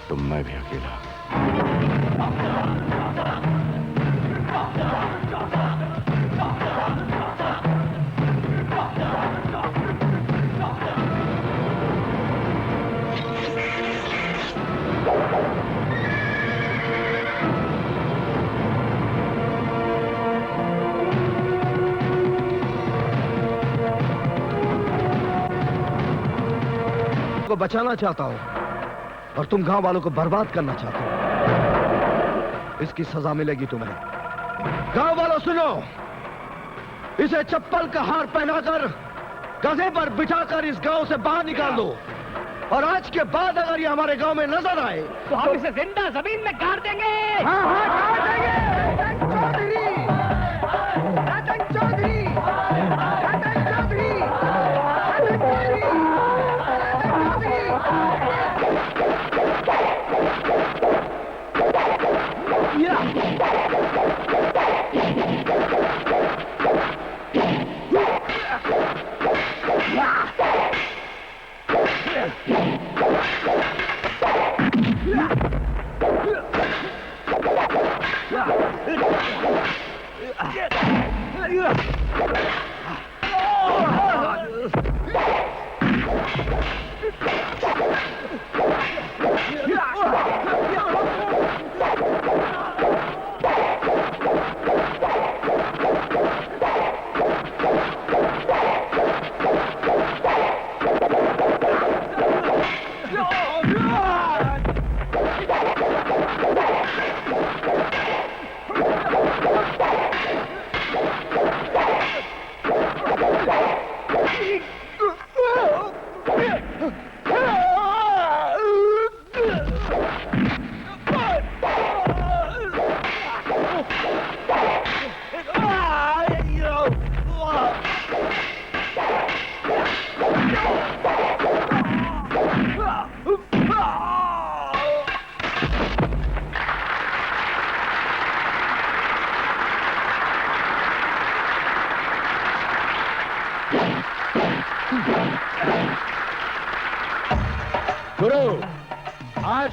तो मैं भी अकेला। को बचाना चाहता हूं और तुम गांव वालों को बर्बाद करना चाहते हो। इसकी सजा मिलेगी तुम्हें। गांव वालों सुनो, इसे चप्पल का हार पहनाकर गधे पर बिठाकर इस गांव से बाहर निकाल दो, और आज के बाद अगर ये हमारे गांव में नजर आए तो हम इसे जिंदा जमीन में गाड़ देंगे। हाँ हाँ गाड़ देंगे। चौधरी, चौधरी, चौधरी,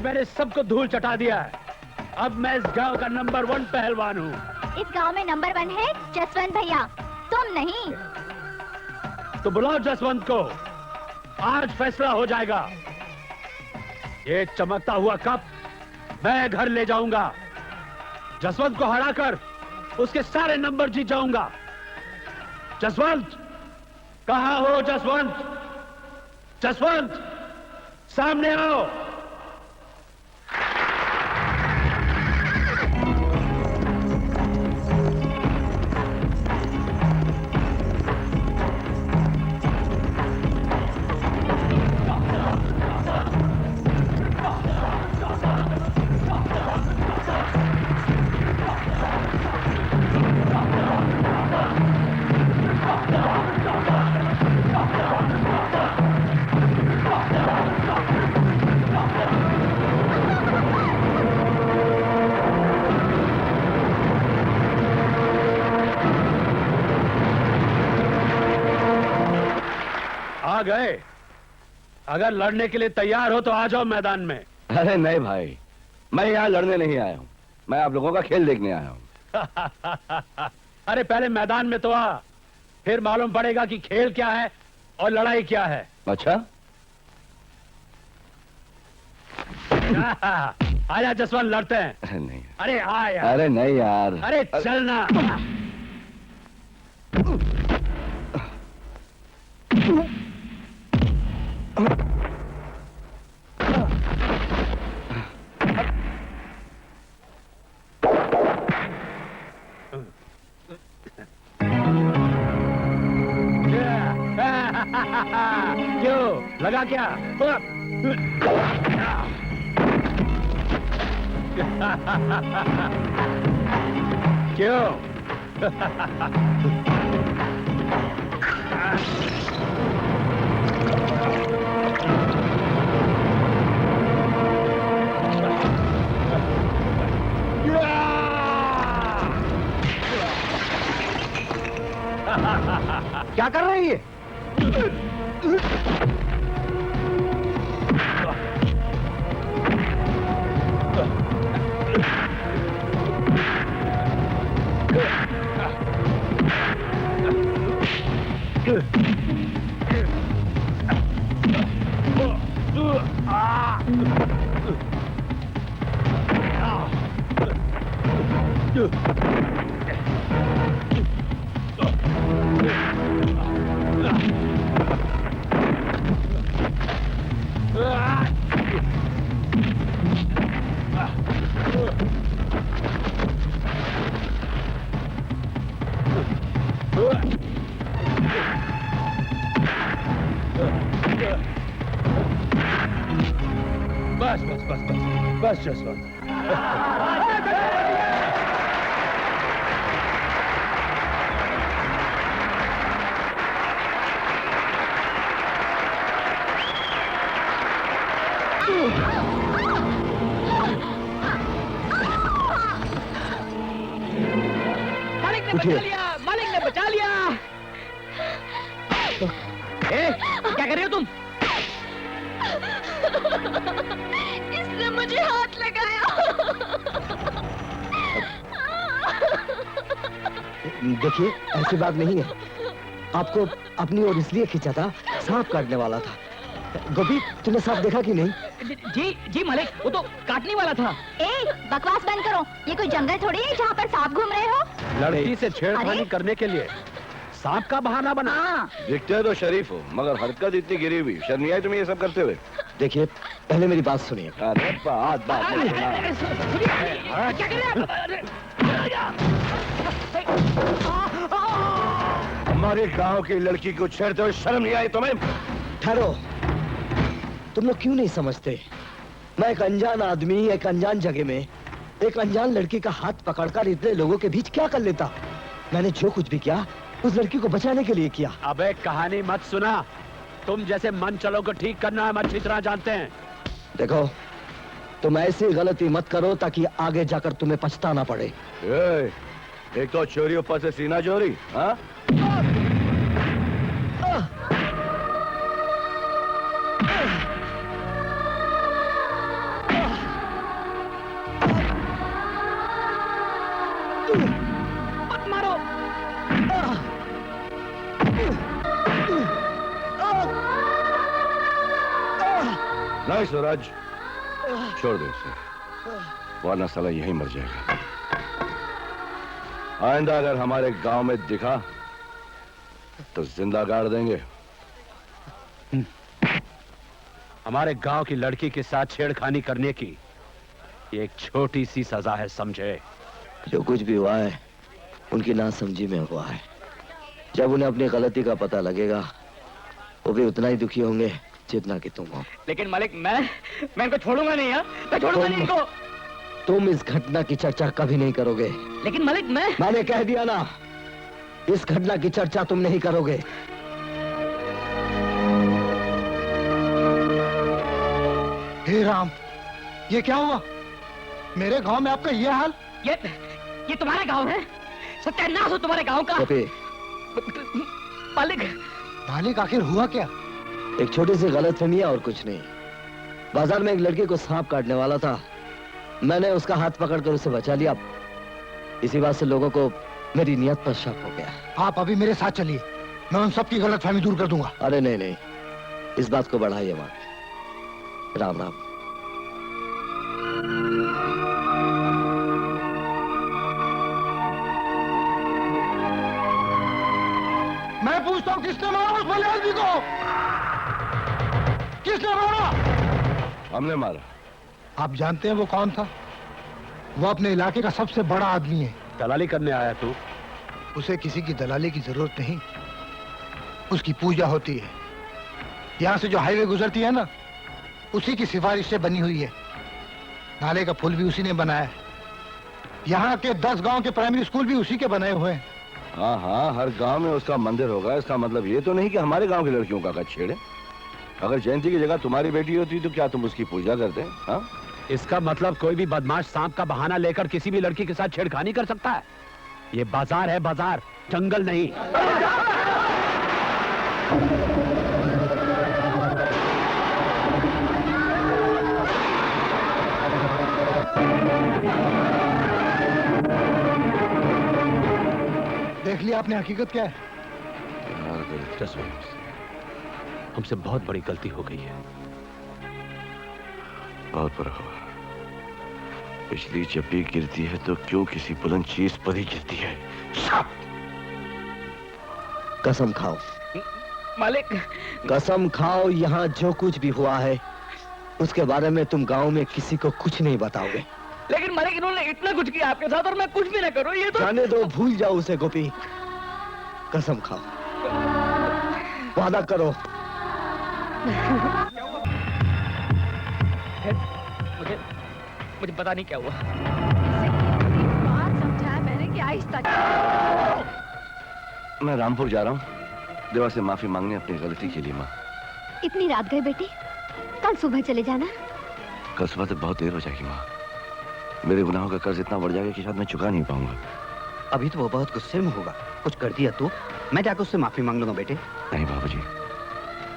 मैंने सबको धूल चटा दिया है। अब मैं इस गांव का नंबर 1 पहलवान हूँ। इस गांव में नंबर 1 है जसवंत भैया, तुम नहीं। तो बुलाओ जसवंत को, आज फैसला हो जाएगा। ये चमकता हुआ कप मैं घर ले जाऊंगा। जसवंत को हराकर उसके सारे नंबर जीत जाऊंगा। जसवंत, कहाँ हो जसवंत? जसवंत, सामने आओ। गए। अगर लड़ने के लिए तैयार हो तो आ जाओ मैदान में। अरे नहीं भाई, मैं यहाँ लड़ने नहीं आया हूँ, मैं आप लोगों का खेल देखने आया हूँ। अरे पहले मैदान में तो आ, फिर मालूम पड़ेगा कि खेल क्या है और लड़ाई क्या है। अच्छा आजा जसवंत, लड़ते हैं। अरे नहीं, अरे आ यार। अरे नहीं यार, अरे चलना। क्यों लगा क्या? क्यों? क्या कर रही है? बस बस बस बस बस जसवंत। मालिक ने बचा लिया, मालिक ने बचा लिया। क्या कर रहे हो तुम? इसने मुझे हाथ लगाया। देखिए, ऐसी बात नहीं है। आपको अपनी ओर इसलिए खींचा था, सांप काटने वाला था। गोपी, तुमने सांप देखा कि नहीं? जी जी मालिक, वो तो काटने वाला था। ए, बकवास बंद करो। ये कोई जंगल थोड़ी है जहाँ पर सांप घूम रहे हो। लड़की से छेड़खानी अरे? करने के लिए सांप का बहाना बना। हाँ, दिखते तो शरीफ हो, मगर हरकत इतनी गिरी हुई। शर्म नहीं आई तुम्हें ये सब करते हुए? देखिए, पहले मेरी बात सुनिए। अरे बात बात मत सुना। क्या कर रहे हमारे गांव की लड़की को छेड़ते हुए शर्म नहीं आई तुम्हें? ठहरो, तुम लोग क्यों नहीं समझते? मैं एक अनजान आदमी एक अनजान जगह में एक अनजान लड़की का हाथ पकड़कर इतने लोगों के बीच क्या कर लेता? मैंने जो कुछ भी किया उस लड़की को बचाने के लिए किया। अबे कहानी मत सुना। तुम जैसे मन चलो को ठीक करना हम अच्छी तरह जानते हैं। देखो, तुम ऐसी गलती मत करो ताकि आगे जाकर तुम्हें पछताना पड़े। एक तो चोरी ऊपर से सीना चोरी। हाँ? मत मारो। नहीं सूरज, छोड़ दो इसे, वरना साला यहीं मर जाएगा। आइंदा अगर हमारे गांव में दिखा तो जिंदा गाड़ देंगे। हमारे गांव की लड़की के साथ छेड़खानी करने की ये एक छोटी सी सजा है, समझे? जो कुछ भी हुआ है उनकी नासमझी में हुआ है। जब उन्हें अपनी गलती का पता लगेगा वो भी उतना ही दुखी होंगे जितना कि तुम हो। लेकिन मालिक, मैं इनको छोड़ूंगा नहीं। हाँ, मैं छोड़ूंगा नहीं इनको। तुम इस घटना की चर्चा कभी नहीं करोगे। लेकिन मालिक, मैंने कह दिया ना, इस घटना की चर्चा तुम नहीं करोगे। हे राम, ये क्या हुआ? मेरे गांव में आपका ये हाल? ये तुम्हारा गांव है? सत्यानाश हो तुम्हारे गांव का। गोपी, मालिक, मालिक आखिर हुआ क्या? एक छोटी सी गलतफहमी है और कुछ नहीं। बाजार में एक लड़के को सांप काटने वाला था। मैंने उसका हाथ पकड़कर उसे बचा लिया। इसी बात से लोगों को मेरी नियत पर शक हो गया। आप अभी मेरे साथ चलिए, मैं उन सबकी गलतफहमी दूर कर दूंगा। अरे नहीं नहीं, इस बात को बढ़ाइए मत। राम राम। मैं पूछता हूँ, किसने मारा उस भले आदमी को? किसने मारा? हमने मारा। आप जानते हैं वो कौन था? वो अपने इलाके का सबसे बड़ा आदमी है। दलाली करने आया तू? उसे किसी की दलाली की जरूरत नहीं, उसकी पूजा होती है। यहाँ से जो हाईवे गुजरती है ना, उसी की सिफारिश से बनी हुई है। नाले का पुल भी उसी ने बनाया है। यहाँ के 10 गांव के प्राइमरी स्कूल भी उसी के बनाए हुए हैं। हाँ हाँ, हर गांव में उसका मंदिर होगा। इसका मतलब ये तो नहीं कि हमारे गांव की लड़कियों का कद छेड़े। अगर जयंती की जगह तुम्हारी बेटी होती तो क्या तुम उसकी पूजा करते? हाँ? इसका मतलब कोई भी बदमाश सांप का बहाना लेकर किसी भी लड़की के साथ छेड़खानी कर सकता है। ये बाजार है, बाजार, जंगल नहीं। देख लिया आपने, हकीकत क्या है? हमसे बहुत बड़ी गलती हो गई है। बहुत बुरा हुआ, बिजली जब भी गिरती है तो क्यों किसी बुलंद चीज पर ही गिरती है। कसम खाओ, मालिक। कसम खाओ, यहाँ जो कुछ भी हुआ है उसके बारे में तुम गांव में किसी को कुछ नहीं बताओगे। लेकिन मालिक, इन्होंने इतना कुछ किया आपके साथ और मैं कुछ भी ना करूं, ये तो। जाने दो, भूल जाओ उसे गोपी। कसम खाओ, वादा करो। मुझे पता नहीं क्या हुआ। बात समझाया मैंने कि आहिस्ता। मैं रामपुर जा रहा हूँ देवा से माफी मांगने अपनी गलती के लिए। माँ, इतनी रात गए बेटी, कल सुबह चले जाना। कल सुबह तक बहुत देर हो जाएगी माँ। मेरे गुनाहों का कर्ज इतना बढ़ जाएगा कि शायद मैं चुका नहीं पाऊंगा। अभी तो वो बहुत गुस्से में होगा, कुछ कर दिया तो मैं जाकर उससे माफी मांग लूंगा बेटे। नहीं बाबूजी,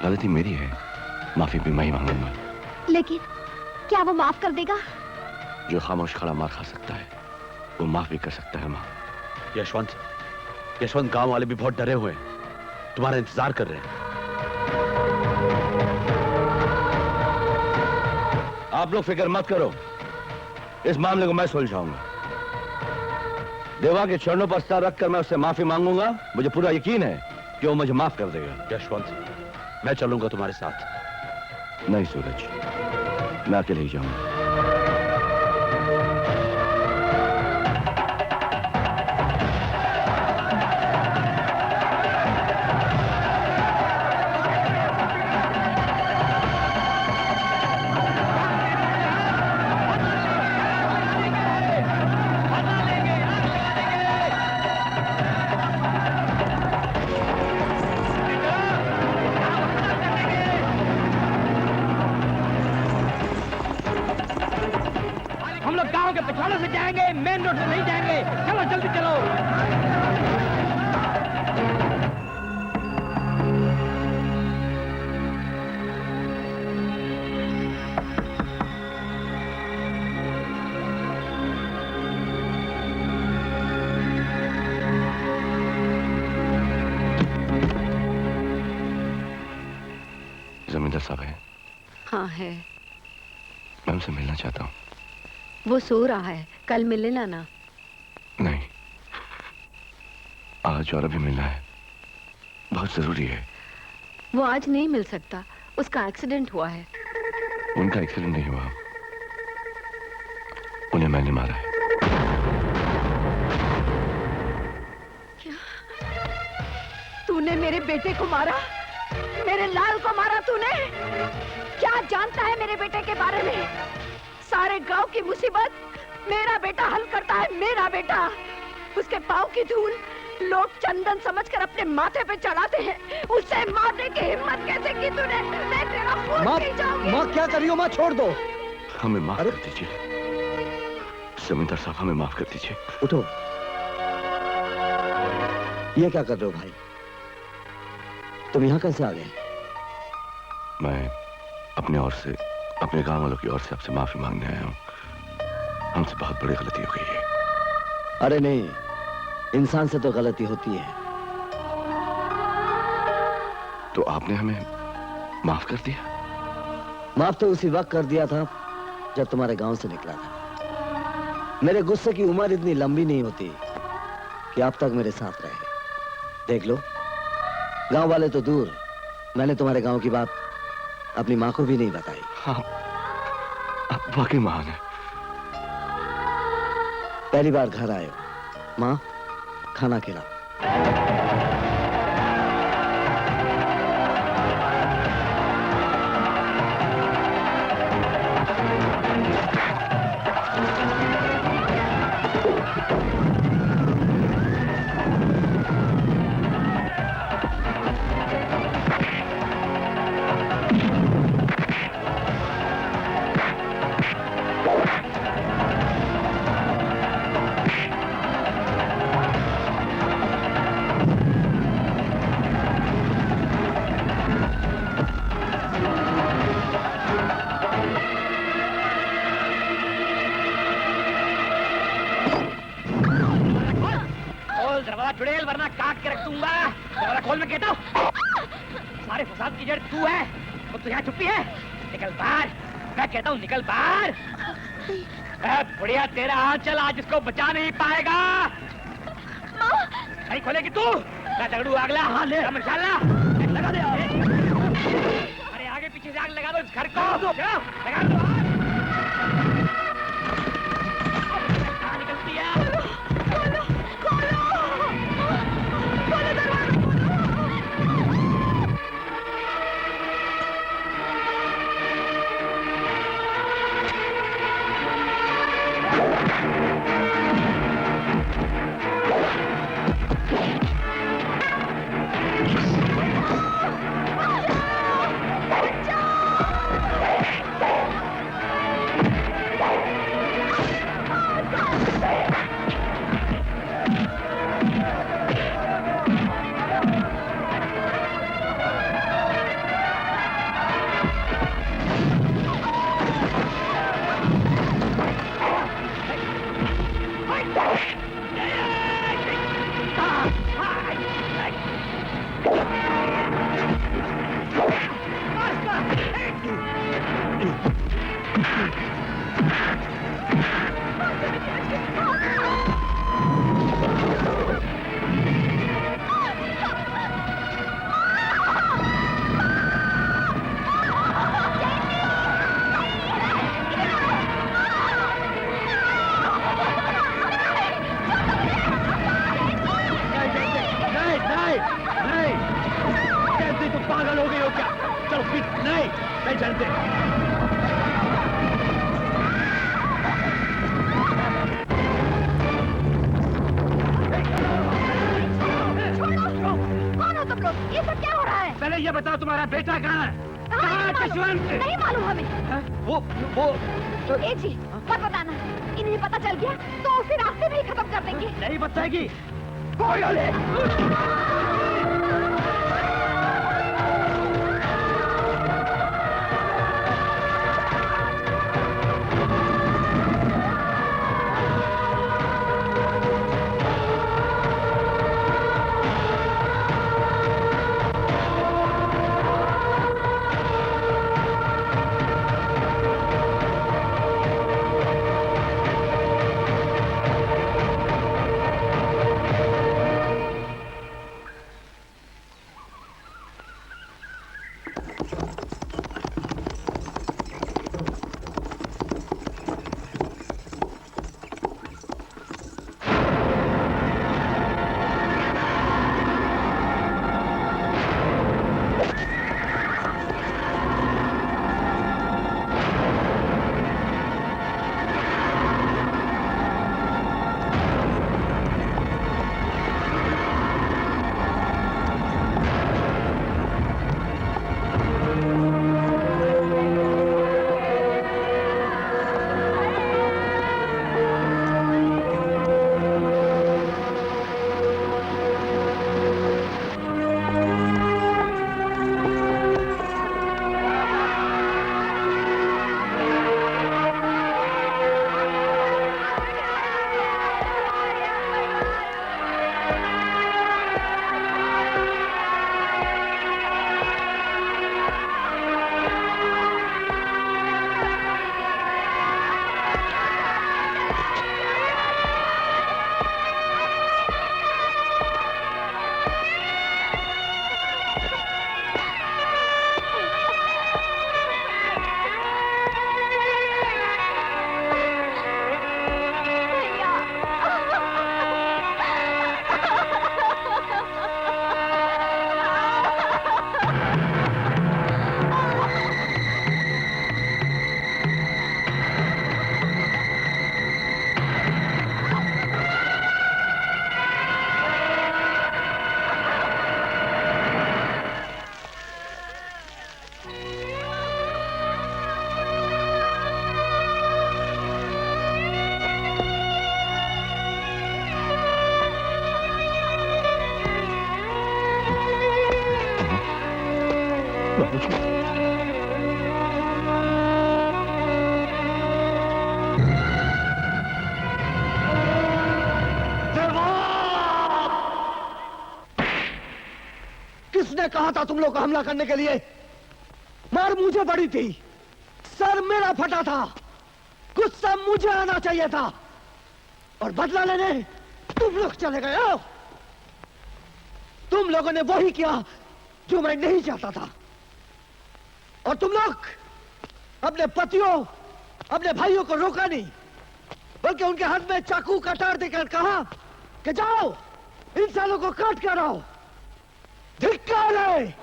गलती मेरी है, माफी भी मैं ही मांगूंगा। लेकिन क्या वो माफ कर देगा? जो खामोश खड़ा मार खा सकता है वो माफ भी कर सकता है। माँ, यशवंत गांव वाले भी बहुत डरे हुए हैं, तुम्हारा इंतजार कर रहे हैं। आप लोग फिक्र मत करो, इस मामले को मैं सुलझाऊंगा। देवा के चरणों पर सर रखकर मैं उससे माफी मांगूंगा। मुझे पूरा यकीन है कि वो मुझे माफ कर देगा। यशवंत, मैं चलूंगा तुम्हारे साथ। नहीं सूरज, मैं अकेले ही जाऊंगा। हम लोग गांव के पिछवाड़े से जाएंगे, मेन रोड से नहीं जाएंगे। चलो जल्दी चलो। जमींदार साहब है? हाँ है। मैं उनसे मिलना चाहता हूँ। वो सो रहा है, कल मिल लेना ना। नहीं, आज और अभी मिलना है, बहुत जरूरी है। वो आज नहीं मिल सकता, उसका एक्सीडेंट हुआ है। उनका एक्सीडेंट नहीं हुआ, उन्हें मैंने मारा है। क्या? तूने मेरे बेटे को मारा? मेरे लाल को मारा तूने? क्या जानता है मेरे बेटे के बारे में? सारे गांव की मुसीबत मेरा बेटा हल करता है, मेरा बेटा। उसके पाँव की धूल लोग चंदन समझकर अपने माथे पे चढ़ाते हैं। उसे मारने की हिम्मत कैसे की तूने? मैं तेरा खून पी जाऊंगी। माँ क्या कर रही हो? माँ छोड़ दो। हमें माफ कर दीजिए जमींदार साहब, हमें माफ कर दीजिए। उठो। ये क्या कर रहे हो भाई? तुम यहाँ कैसे आ गए? मैं अपने ओर से, अपने गांव वालों की ओर से आपसे माफी मांगने आया हूँ। हमसे बहुत बड़ी गलती हो गई है। अरे नहीं, इंसान से तो गलती होती है। तो आपने हमें माफ कर दिया? माफ तो उसी वक्त कर दिया था जब तुम्हारे गांव से निकला था। मेरे गुस्से की उम्र इतनी लंबी नहीं होती कि आप तक मेरे साथ रहे। देख लो, गांव वाले तो दूर, मैंने तुम्हारे गांव की बात अपनी माँ को भी नहीं बताई। हाँ, आप वाकई महान है। पहली बार घर आए हो, माँ खाना खिलाओ। चुड़ैल, वरना काट के रख दूंगा। दरवाजा खोल, मैं कहता हूँ। सारे फसाद की जड़ तू है और तू यहाँ छुपी है। निकल बाहर, मैं कहता हूँ निकल बाहर। बढ़िया तेरा हाथ चल, आज इसको बचा नहीं पाएगा। नहीं खोलेगी तू? मैं तगड़ू अगला हाथ ले मशाला लगा दे। अरे आगे पीछे से आग लगा दो इस घर को। लगा दो। कहाँ निकलती है? पागल हो गई हो क्या? चलो नहीं चलते। कौन हो तुम लोग? ये सब क्या हो रहा है? पहले ये बताओ तुम्हारा बेटा कहाँ है? कहाँ जसवंत? नहीं मालूम हमें। वो ए जी मत बताना, इन्हें पता चल गया तो उसी रास्ते में ही खत्म कर देंगे। नहीं बताएगी। कोई किसने कहा था तुम लोग को हमला करने के लिए? मार मुझे पड़ी थी, सर मेरा फटा था, गुस्सा मुझे आना चाहिए था और बदला लेने तुम लोग चले गए हो। तुम लोगों ने वही किया जो मैं नहीं चाहता था। और तुम लोग अपने पतियों, अपने भाइयों को रोका नहीं, बल्कि उनके हाथ में चाकू कटार देकर कहा कि जाओ इंसानों को काट कर आओ। धिक्कार है।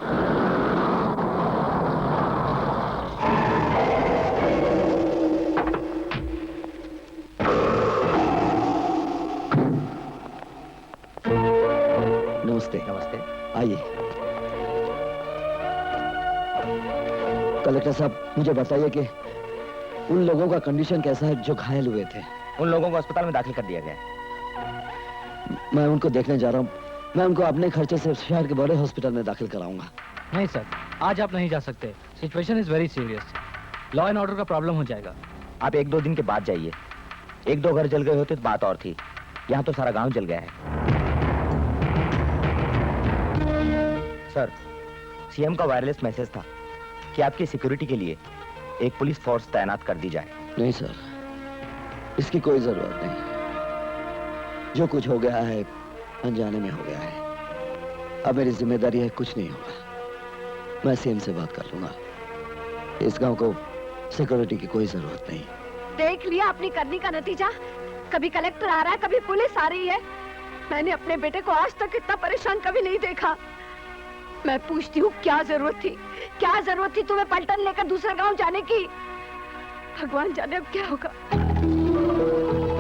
नमस्ते। नमस्ते। आइए। कलेक्टर साहब, मुझे बताइए कि उन लोगों का कंडीशन कैसा है जो घायल हुए थे? उन लोगों को अस्पताल में दाखिल कर दिया गया है। मैं उनको देखने जा रहा हूँ। मैं उनको अपने खर्चे से शहर के बड़े हॉस्पिटल में दाखिल कराऊंगा। नहीं सर, आज आप नहीं जा सकते। Situation is very serious. Law and order का प्रॉब्लम हो जाएगा। आप 1-2 दिन के बाद जाइए। 1-2 घर जल गए होते तो बात और थी, यहाँ तो सारा गांव जल गया है। सर, सीएम का वायरलेस मैसेज था कि आपकी सिक्योरिटी के लिए एक पुलिस फोर्स तैनात कर दी जाए। नहीं सर, इसकी कोई जरूरत नहीं। जो कुछ हो गया है अनजाने में हो गया है। अब मेरी जिम्मेदारी है, कुछ नहीं होगा। मैं सीएम से बात कर लूंगा। इस गांव को सिक्योरिटी की कोई जरूरत नहीं। देख लिया अपनी करनी का नतीजा। कभी कलेक्टर आ रहा है, कभी पुलिस आ रही है। मैंने अपने बेटे को आज तक इतना परेशान कभी नहीं देखा। मैं पूछती हूँ, क्या जरूरत थी तुम्हें पलटन लेकर दूसरे गांव जाने की? भगवान जाने अब क्या होगा।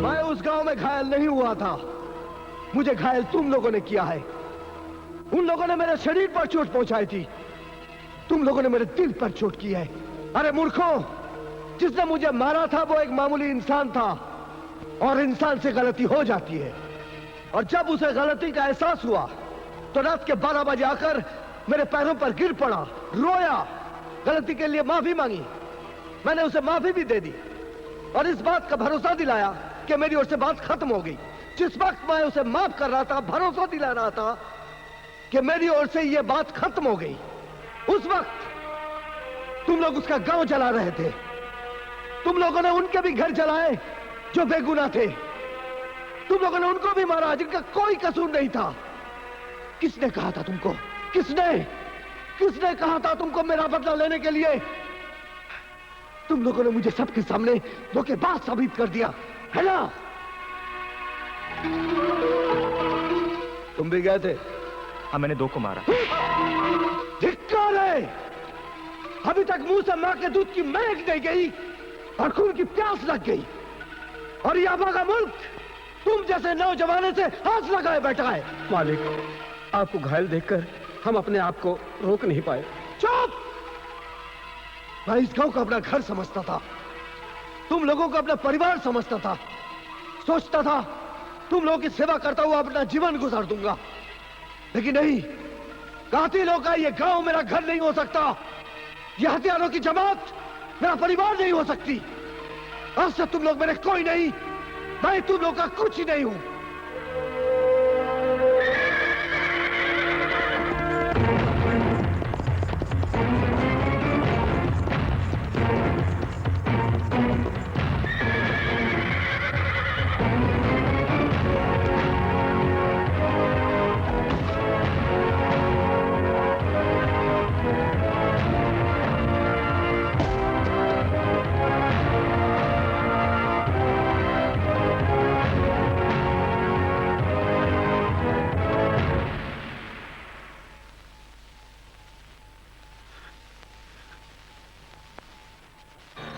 मैं उस गांव में घायल नहीं हुआ था। मुझे घायल तुम लोगों ने किया है। उन लोगों ने मेरे शरीर पर चोट पहुंचाई थी, तुम लोगों ने मेरे दिल पर चोट की है। अरे मूर्खों, जिसने मुझे मारा था वो एक मामूली इंसान था, और इंसान से गलती हो जाती है। और जब उसे गलती का एहसास हुआ तो रात के 12 बजे आकर मेरे पैरों पर गिर पड़ा, रोया, गलती के लिए माफी मांगी। मैंने उसे माफी भी दे दी और इस बात का भरोसा दिलाया कि मेरी ओर से बात खत्म हो गई। जिस वक्त मैं उसे माफ कर रहा था, भरोसा दिला रहा था कि मेरी ओर से यह बात खत्म हो गई, उस वक्त तुम लोग उसका गांव जला रहे थे। तुम लोगों ने उनके भी घर जलाए जो बेगुनाह थे। तुम लोगों ने उनको भी मारा जिनका कोई कसूर नहीं था। किसने कहा था तुमको? किसने कहा था तुमको मेरा बदला लेने के लिए? तुम लोगों ने मुझे सबके सामने धोखेबाज साबित कर दिया, है ना? तुम भी गए थे? हाँ, मैंने 2 को मारा। धिक्कार है। अभी तक मुंह से मां के दूध की महक नहीं गई और खून की प्यास लग गई, और यह आबादा मुल्क तुम जैसे नौजवानों से हाथ लगाए बैठा है। मालिक, आपको घायल देखकर हम अपने आप को रोक नहीं पाए। चुप! मैं इस गांव को अपना घर समझता था, तुम लोगों को अपना परिवार समझता था। सोचता था तुम लोगों की सेवा करता हुआ अपना जीवन गुजार दूंगा, लेकिन नहीं। कातिलों का ये गांव मेरा घर नहीं हो सकता। ये हथियारों की जमात मेरा परिवार नहीं हो सकती। आज से तुम लोग मेरे कोई नहीं, मैं तुम लोग का कुछ ही नहीं हूं।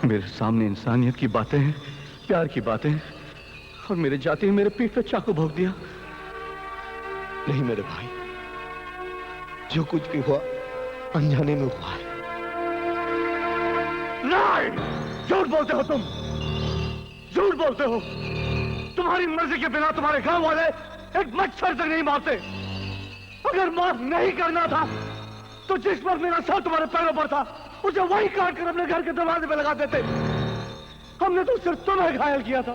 मेरे सामने इंसानियत की बातें हैं, प्यार की बातें हैं, और मेरे जाते ही मेरे पीठ पे चाकू भोंक दिया। नहीं मेरे भाई, जो कुछ भी हुआ अनजाने में हुआ है। नहीं! झूठ बोलते हो तुम, झूठ बोलते हो। तुम्हारी मर्जी के बिना तुम्हारे गांव वाले एक मच्छर तक नहीं मारते। अगर माफ नहीं करना था तो जिस पर मेरा सर तुम्हारे पैरों पर था उसे वही काट कर अपने घर के दरवाजे पे लगा देते। हमने तो सिर्फ तुम्हें घायल किया था,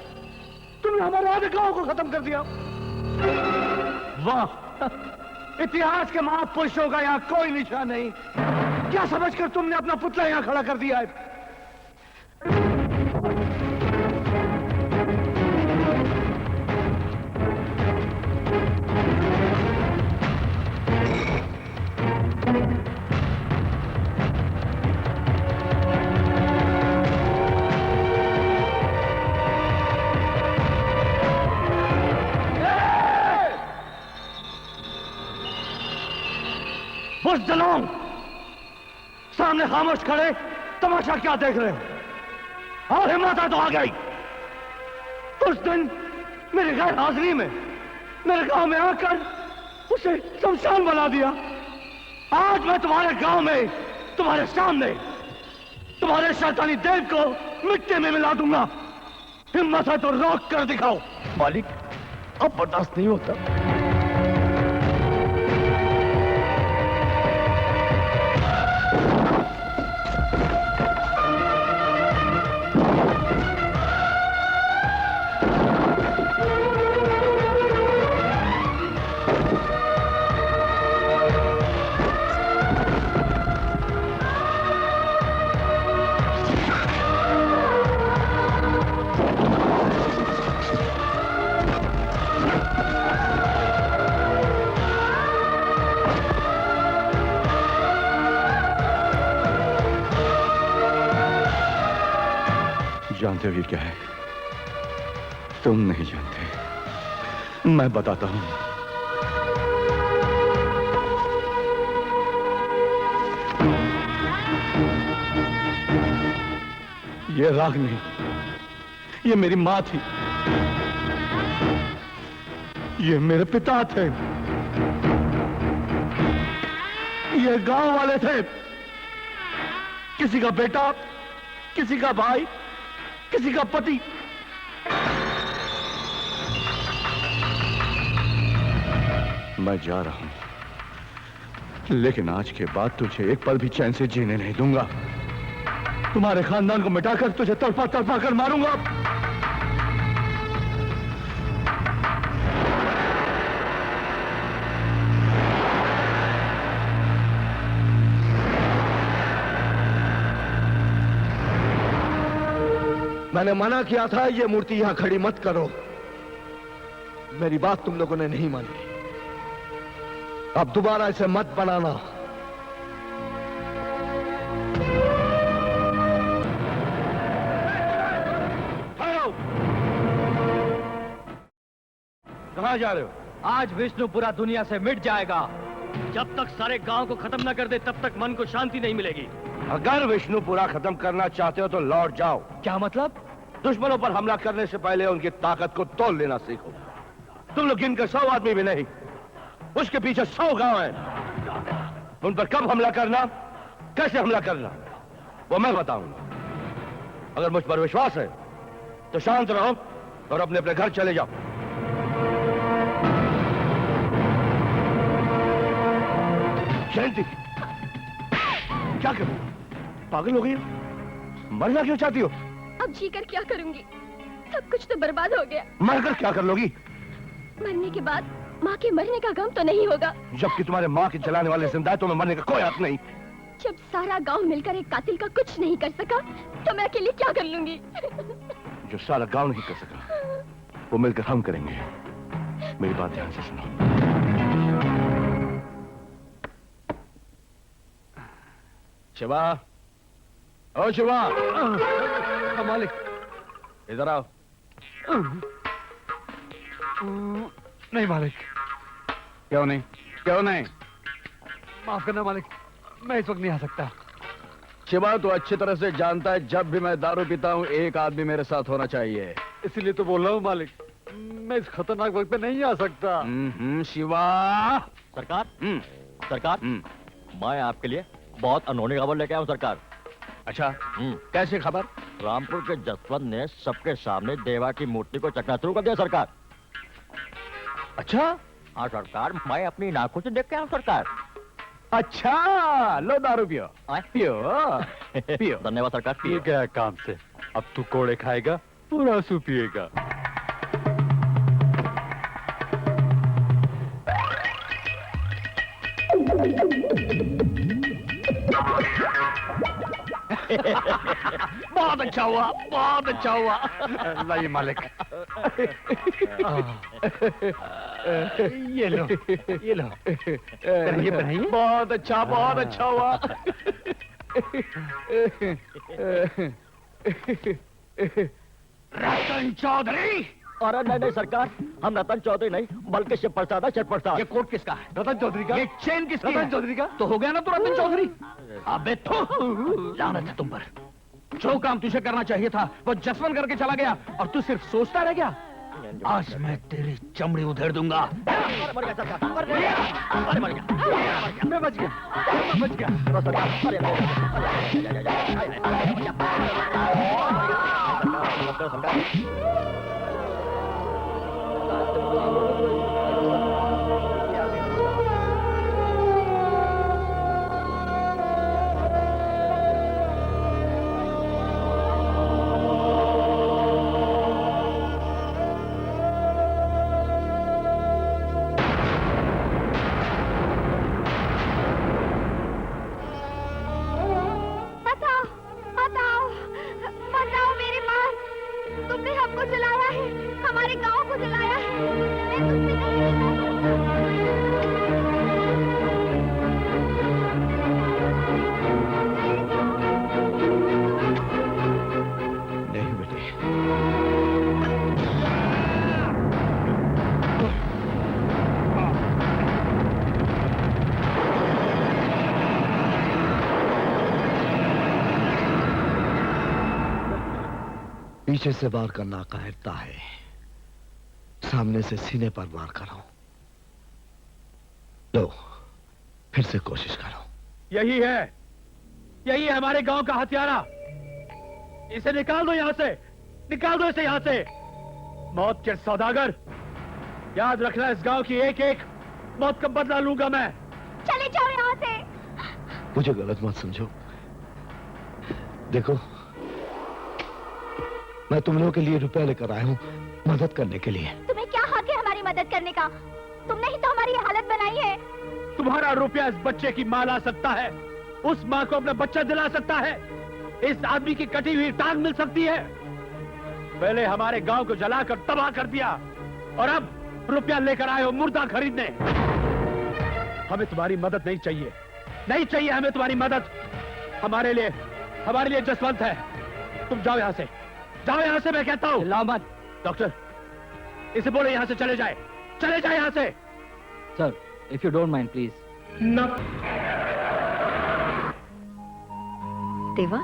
तुमने हमारे आधे गांव को खत्म कर दिया। वाह, इतिहास के महापुरुषों का यहाँ कोई निशान नहीं। क्या समझकर तुमने अपना पुतला यहाँ खड़ा कर दिया है? बुज़दिलों, सामने खामोश खड़े तमाशा क्या देख रहे हो? और हिम्मत तो आ गई। उस दिन मेरे गैर हाजिरी में मेरे गांव में आकर उसे शमशान बना दिया। आज मैं तुम्हारे गांव में तुम्हारे सामने तुम्हारे शैतानी देव को मिट्टी में मिला दूंगा। हिम्मत है तो रोक कर दिखाओ। मालिक, अब बर्दाश्त नहीं होता। जानते हो ये क्या है? तुम नहीं जानते, मैं बताता हूं। ये रागनी, ये मेरी मां थी, ये मेरे पिता थे, ये गांव वाले थे। किसी का बेटा, किसी का भाई, किसी का पति। मैं जा रहा हूं, लेकिन आज के बाद तुझे एक पल भी चैन से जीने नहीं दूंगा। तुम्हारे खानदान को मिटाकर तुझे तड़पा तड़पा कर मारूंगा। मैंने मना किया था ये मूर्ति यहां खड़ी मत करो। मेरी बात तुम लोगों ने नहीं मानी। अब दोबारा इसे मत बनाना। कहां जा रहे हो? आज विष्णु पूरा दुनिया से मिट जाएगा। जब तक सारे गांव को खत्म न कर दे तब तक मन को शांति नहीं मिलेगी। अगर विष्णु पूरा खत्म करना चाहते हो तो लौट जाओ। क्या मतलब? दुश्मनों पर हमला करने से पहले उनकी ताकत को तोल लेना सीखो। तुम लोग गिनकर 100 आदमी भी नहीं, उसके पीछे 100 गांव हैं। उन पर कब हमला करना, कैसे हमला करना, वो मैं बताऊंगा। अगर मुझ पर विश्वास है तो शांत रहो और अपने अपने घर चले जाओ। जयंती, क्या करूं? पागल हो गई हो? मरना क्यों चाहती हो? अब जीकर क्या करूंगी? सब कुछ तो बर्बाद हो गया। मरकर क्या कर लोगी? मरने के बाद माँ के मरने का गम तो नहीं होगा। जबकि तुम्हारे माँ के जलाने वाले जिंदा है, तुम्हें मरने का कोई हक नहीं। जब सारा गांव मिलकर एक कातिल का कुछ नहीं कर सका तो मैं अकेले क्या कर लूंगी? जो सारा गांव नहीं कर सका वो मिलकर हम करेंगे। मेरी बात ध्यान से सुनो। शिवा, ओ शिवा, मालिक, इधर आओ। नहीं मालिक। क्यों नहीं? क्यों नहीं? माफ करना मालिक, मैं इस वक्त नहीं आ सकता। शिवा, तो अच्छी तरह से जानता है जब भी मैं दारू पीता हूँ एक आदमी मेरे साथ होना चाहिए। इसीलिए तो बोल रहा हूँ मालिक, मैं इस खतरनाक वक्त पे नहीं आ सकता। शिवा। सरकार, सरकार, मैं आपके लिए बहुत अनहोनी खबर लेके आया हूँ सरकार। अच्छा, कैसे खबर? रामपुर के जसवंत ने सबके सामने देवा की मूर्ति को चकनाचूर कर दिया सरकार। अच्छा? हाँ सरकार, मैं अपनी आंखों से देख के आया हूँ सरकार। अच्छा, लो दारू पियो। पियो पियो। धन्यवाद सरकार। ये क्या काम से? अब तू कोड़े खाएगा, पूरा आंसू पिएगा। बहुत अच्छा हुआ, बहुत अच्छा हुआ। लाइए मालिक। ये लो, ये लो। पहनाइए, पहनाइए। बहुत अच्छा हुआ। रतन चौधरी, अरे नहीं सरकार, हम रतन चौधरी नहीं बल्कि शिव प्रसाद है, शिव प्रसाद। ये कोट किसका है? रतन चौधरी का। ये चेन किसकी है? रतन चौधरी का। तो हो गया ना तू रतन चौधरी। अबे थू, लानत है तुम पर। जो काम तुझे करना चाहिए था वो जसवंत करके चला गया और तू सिर्फ सोचता रह गया। आज मैं तेरी चमड़ी उधेड़ दूंगा। मर गया सरकार, मर गया, अरे मर गया, मैं बच गया, मैं बच गया। बताओ बताओ बताओ मेरे पास, तुमने हमको जलाया है, हमारे गांव को जलाया है। मैं तुमसे नहीं नहीं बेटे, पीछे से वार करना कायरता है, सामने से सीने पर वार करो। लो, फिर से कोशिश करो। यही है हमारे गांव का हथियारा। इसे निकाल दो यहां से, निकाल दो इसे यहां से। मौत के सौदागर, याद रखना इस गांव की एक एक मौत का बदला लूंगा मैं। चले जाओ यहाँ से। मुझे गलत मत समझो। देखो, मैं तुम लोगों के लिए रुपए लेकर आया हूं, मदद करने के लिए। तुम्हें क्या हक है हमारी मदद करने का? तुमने ही तो हमारी ये हालत बनाई है। तुम्हारा रुपया इस बच्चे की मां ला सकता है, उस मां को अपना बच्चा दिला सकता है, इस आदमी की कटी हुई टांग मिल सकती है। पहले हमारे गांव को जलाकर तबाह कर दिया और अब रुपया लेकर आए हो मुर्दा खरीदने। हमें तुम्हारी मदद नहीं चाहिए, नहीं चाहिए हमें तुम्हारी मदद। हमारे लिए जसवंत है। तुम जाओ यहां से, जाओ यहां से, मैं कहता हूं। लाओ मत। डॉक्टर, इसे बोलो यहां से चले जाए यहां से। Sir, if you don't mind please. देवा,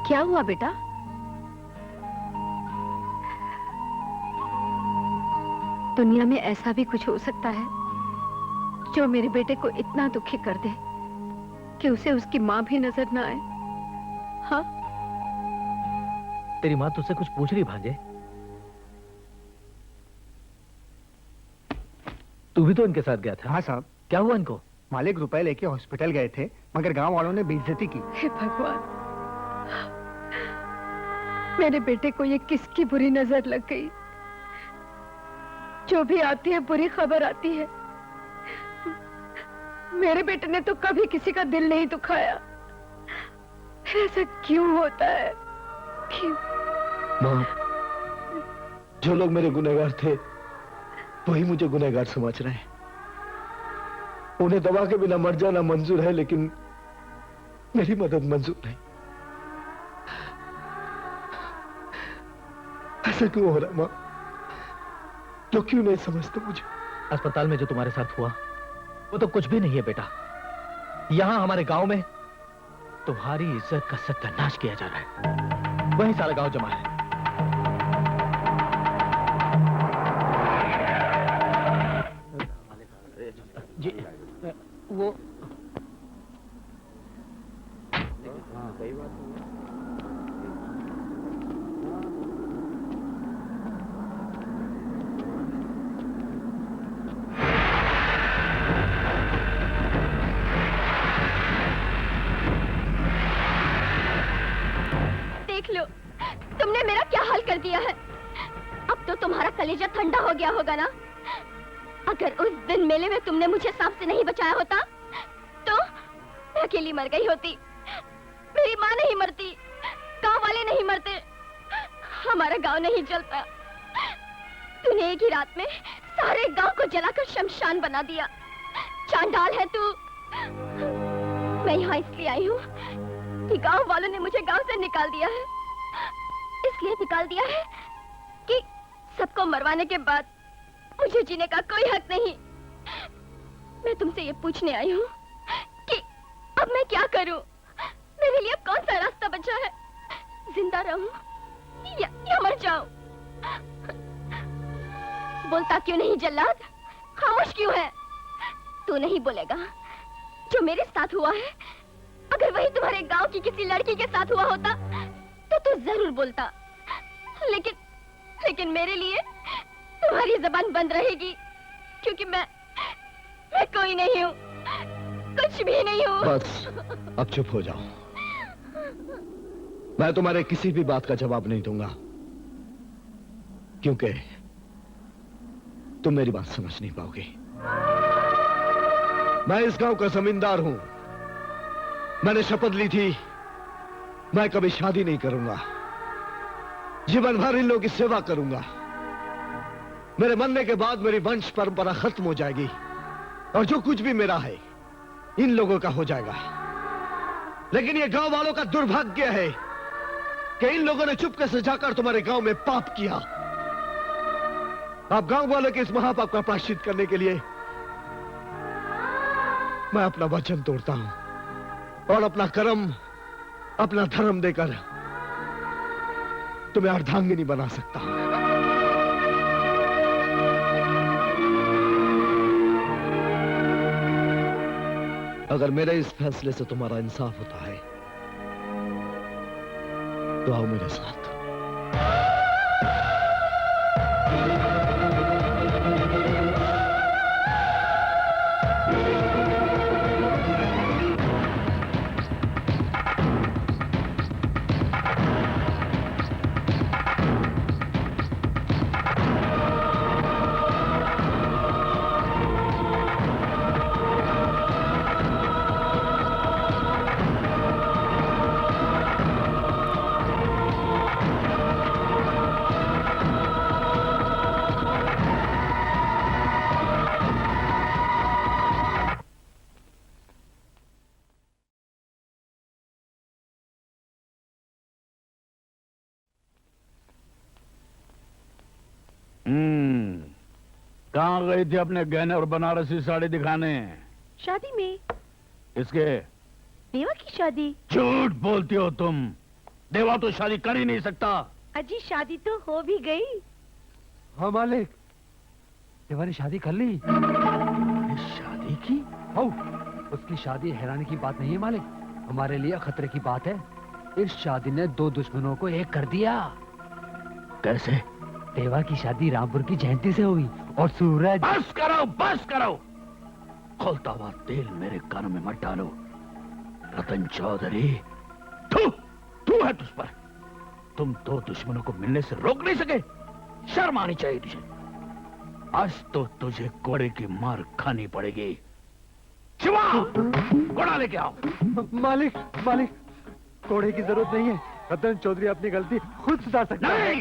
क्या हुआ बेटा? दुनिया में ऐसा भी कुछ हो सकता है जो मेरे बेटे को इतना दुखी कर दे कि उसे उसकी मां भी नजर ना आए। हाँ, तेरी मां तुझसे कुछ पूछ रही भांजे। तू भी तो इनके साथ गया था। हाँ साहब, क्या हुआ इनको? मालिक रुपए लेके हॉस्पिटल गए थे, मगर गांव वालों ने बेइज्जती की। हे भगवान, मेरे बेटे को ये किसकी बुरी नजर लग गई? जो भी आती है बुरी खबर आती है। मेरे बेटे ने तो कभी किसी का दिल नहीं दुखाया, ऐसा क्यों होता है? क्यों? मां, जो लोग मेरे गुनहगार थे वही मुझे गुनहगार समझ रहे हैं। उन्हें दवा के बिना मर जाना मंजूर है, लेकिन मेरी मदद मंजूर नहीं। ऐसा क्यों हो रहा है मां? लोग क्यों नहीं समझते मुझे? अस्पताल में जो तुम्हारे साथ हुआ वो तो कुछ भी नहीं है बेटा। यहां हमारे गांव में तुम्हारी इज्जत का सत्यानाश किया जा रहा है। वही सारा गांव जमा है। जी वो देख लो, तुमने मेरा क्या हाल कर दिया है। अब तो तुम्हारा कलेजा ठंडा हो गया होगा ना। अगर उस दिन मेले में तुमने मुझे सांप से नहीं बचाया होता तो मैं अकेली मर गई होती। मेरी माँ नहीं मरती, गांव वाले नहीं मरते, हमारा गांव नहीं जलता। तूने एक ही रात में सारे गांव को जलाकर शमशान बना दिया। चांडाल है तू। मैं यहाँ इसलिए आई हूँ कि गांव वालों ने मुझे गांव से निकाल दिया है। इसलिए निकाल दिया है कि सबको मरवाने के बाद मुझे जीने का कोई हक नहीं। मैं तुमसे ये पूछने आई हूँ कि अब मैं क्या करूँ? मेरे लिए अब कौन सा रास्ता बचा है? जिंदा रहूं या मर जाऊं? बोलता क्यों नहीं जल्लाद? खामोश क्यों है? तू नहीं बोलेगा? जो मेरे साथ हुआ है, अगर वही तुम्हारे गांव की किसी लड़की के साथ हुआ होता तो तू जरूर बोलता। लेकिन मेरे लिए तुम्हारी जबान बंद रहेगी, क्योंकि मैं कोई नहीं हूँ, कुछ भी नहीं हूँ। बस अब चुप हो जाओ। मैं तुम्हारे किसी भी बात का जवाब नहीं दूंगा, क्योंकि तुम मेरी बात समझ नहीं पाओगे। मैं इस गांव का जमींदार हूं। मैंने शपथ ली थी मैं कभी शादी नहीं करूंगा, जीवन भर इन लोगों की सेवा करूंगा। मेरे मरने के बाद मेरी वंश परंपरा खत्म हो जाएगी और जो कुछ भी मेरा है इन लोगों का हो जाएगा। लेकिन ये गांव वालों का दुर्भाग्य है कि इन लोगों ने चुपके से जाकर तुम्हारे गांव में पाप किया। अब गांव वालों के इस महापाप का प्रायश्चित करने के लिए मैं अपना वचन तोड़ता हूं और अपना कर्म, अपना धर्म देकर तुम्हें अर्धांगिनी बना सकता हूं। अगर मेरे इस फैसले से तुम्हारा इंसाफ होता है तो आओ मेरे साथ। कहाँ गई थी अपने गहने और बनारसी साड़ी दिखाने? शादी में। इसके? देवा की शादी। झूठ बोलती हो तुम। देवा तो शादी कर ही नहीं सकता। अजी शादी तो हो भी गई। हाँ मालिक, देवा ने शादी कर ली। शादी की? हो, उसकी शादी हैरानी की बात नहीं है मालिक, हमारे लिए खतरे की बात है। इस शादी ने दो दुश्मनों को एक कर दिया। कैसे? देवा की शादी रामपुर की जयंती से हुई और सूरज। बस करो, बस करो। खोलता हुआ तेल मेरे कानों में मत डालो। रतन चौधरी, तू है तुझ पर। तुम दो दुश्मनों को मिलने से रोक नहीं सके। शर्म आनी चाहिए तुझे। आज तो तुझे घोड़े की मार खानी पड़ेगी। शिवा, घोड़ा लेके आओ। मालिक घोड़े की जरूरत नहीं है। रतन चौधरी अपनी गलती खुद सुधार सकता है।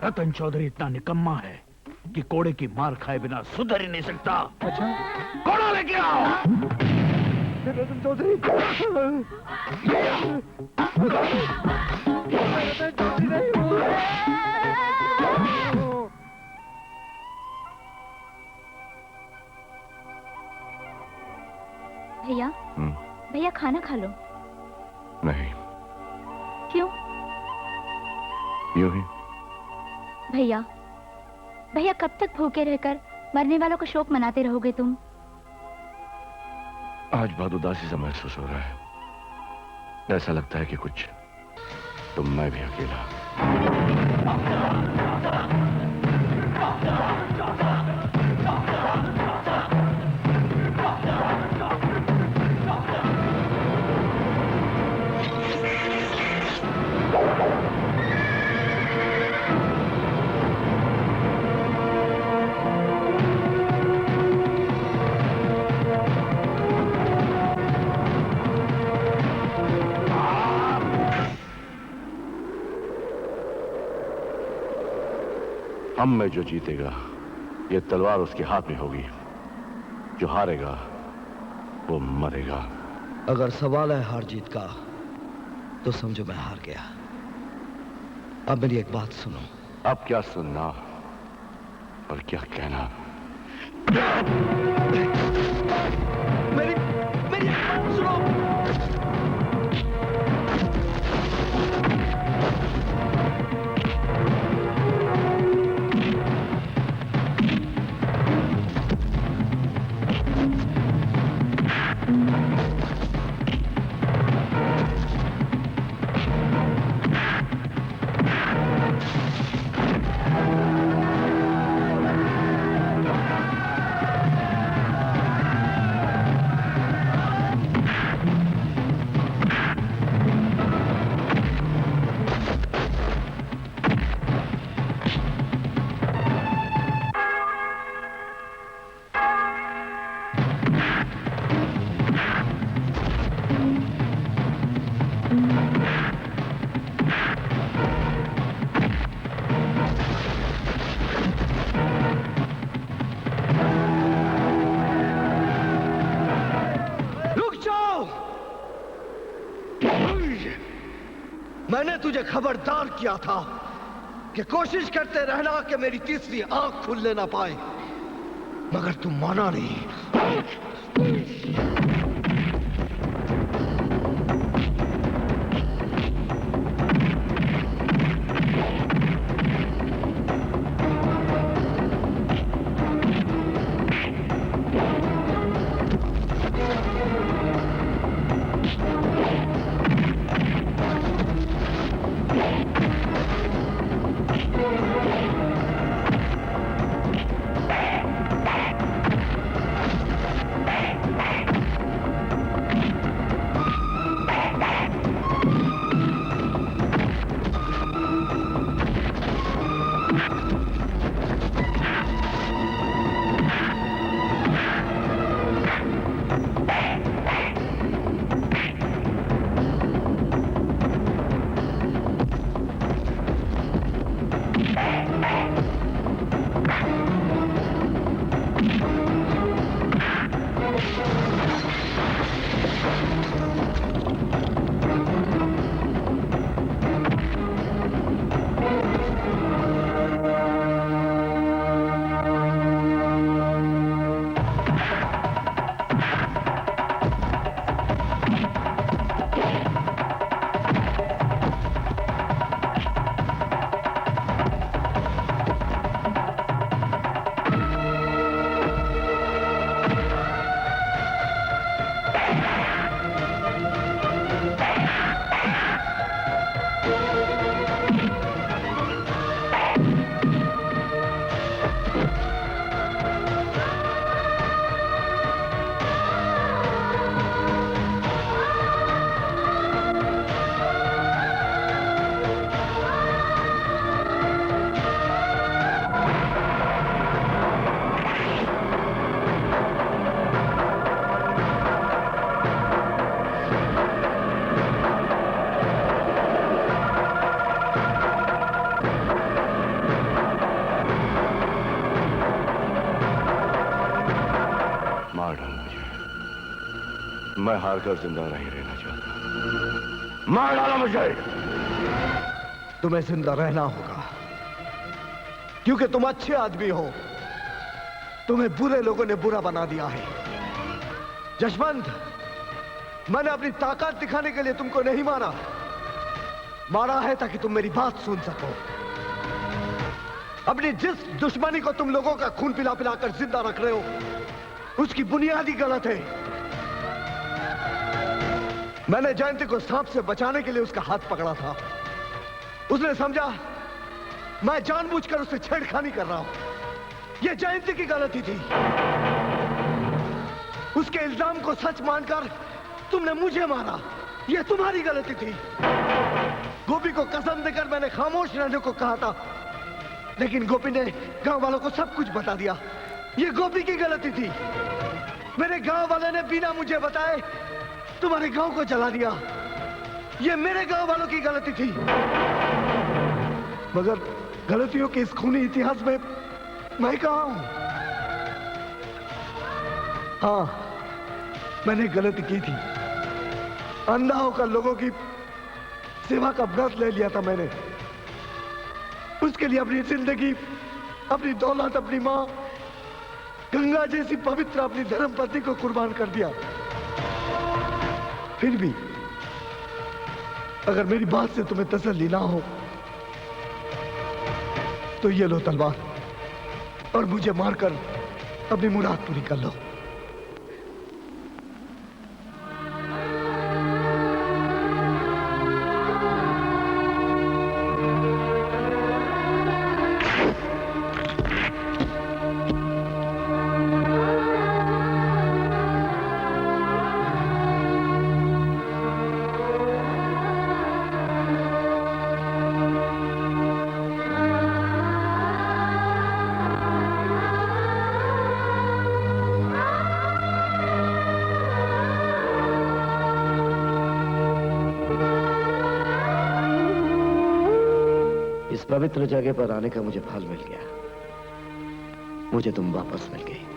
रतन चौधरी इतना निकम्मा है कि घोड़े की मार खाए बिना सुधर ही नहीं सकता। अच्छा, घोड़ा लेके आओ। रतन चौधरी नहीं हूँ। भैया खाना खा लो। नहीं, क्यों? यूं ही। भैया कब तक भूखे रहकर मरने वालों का शोक मनाते रहोगे तुम? आज बहुत उदासी सा महसूस हो रहा है। ऐसा लगता है कि कुछ तुम मैं भी अकेला। हम में जो जीतेगा ये तलवार उसके हाथ में होगी, जो हारेगा वो मरेगा। अगर सवाल है हार जीत का तो समझो मैं हार गया। अब मेरी एक बात सुनो, अब क्या सुनना और क्या कहना? मेरी मेरी सुनो। मैंने तुझे खबरदार किया था कि कोशिश करते रहना कि मेरी तीसरी आंख खुलने ना पाए, मगर तुम माना नहीं। मैं हारकर जिंदा नहीं रहना चाहता। मार डालो मुझे। तुम्हें जिंदा रहना होगा क्योंकि तुम अच्छे आदमी हो। तुम्हें बुरे लोगों ने बुरा बना दिया है। जशवंत, मैंने अपनी ताकत दिखाने के लिए तुमको नहीं मारा, मारा है ताकि तुम मेरी बात सुन सको। अपनी जिस दुश्मनी को तुम लोगों का खून पिला पिलाकर जिंदा रख रहे हो उसकी बुनियादी गलत है। मैंने जयंती को सांप से बचाने के लिए उसका हाथ पकड़ा था। उसने समझा मैं जानबूझकर उससे छेड़खानी कर रहा हूं। यह जयंती की गलती थी। उसके इल्जाम को सच मानकर तुमने मुझे मारा। यह तुम्हारी गलती थी। गोपी को कसम देकर मैंने खामोश रहने को कहा था, लेकिन गोपी ने गांव वालों को सब कुछ बता दिया। यह गोपी की गलती थी। मेरे गांव वाले ने बिना मुझे बताए तुम्हारे गांव को जला दिया। यह मेरे गांव वालों की गलती थी। मगर गलतियों के इस खूनी इतिहास में मैं कहां हूं? हां, मैंने गलती की थी। अंधा होकर लोगों की सेवा का व्रत ले लिया था मैंने। उसके लिए अपनी जिंदगी, अपनी दौलत, अपनी मां गंगा जैसी पवित्र अपनी धर्म पत्नी को कुर्बान कर दिया। फिर भी अगर मेरी बात से तुम्हें तसल्ली ना हो तो ये लो तलवार और मुझे मारकर अपनी मुराद पूरी कर लो। पवित्र जगह पर आने का मुझे फल मिल गया। मुझे तुम वापस मिल गई।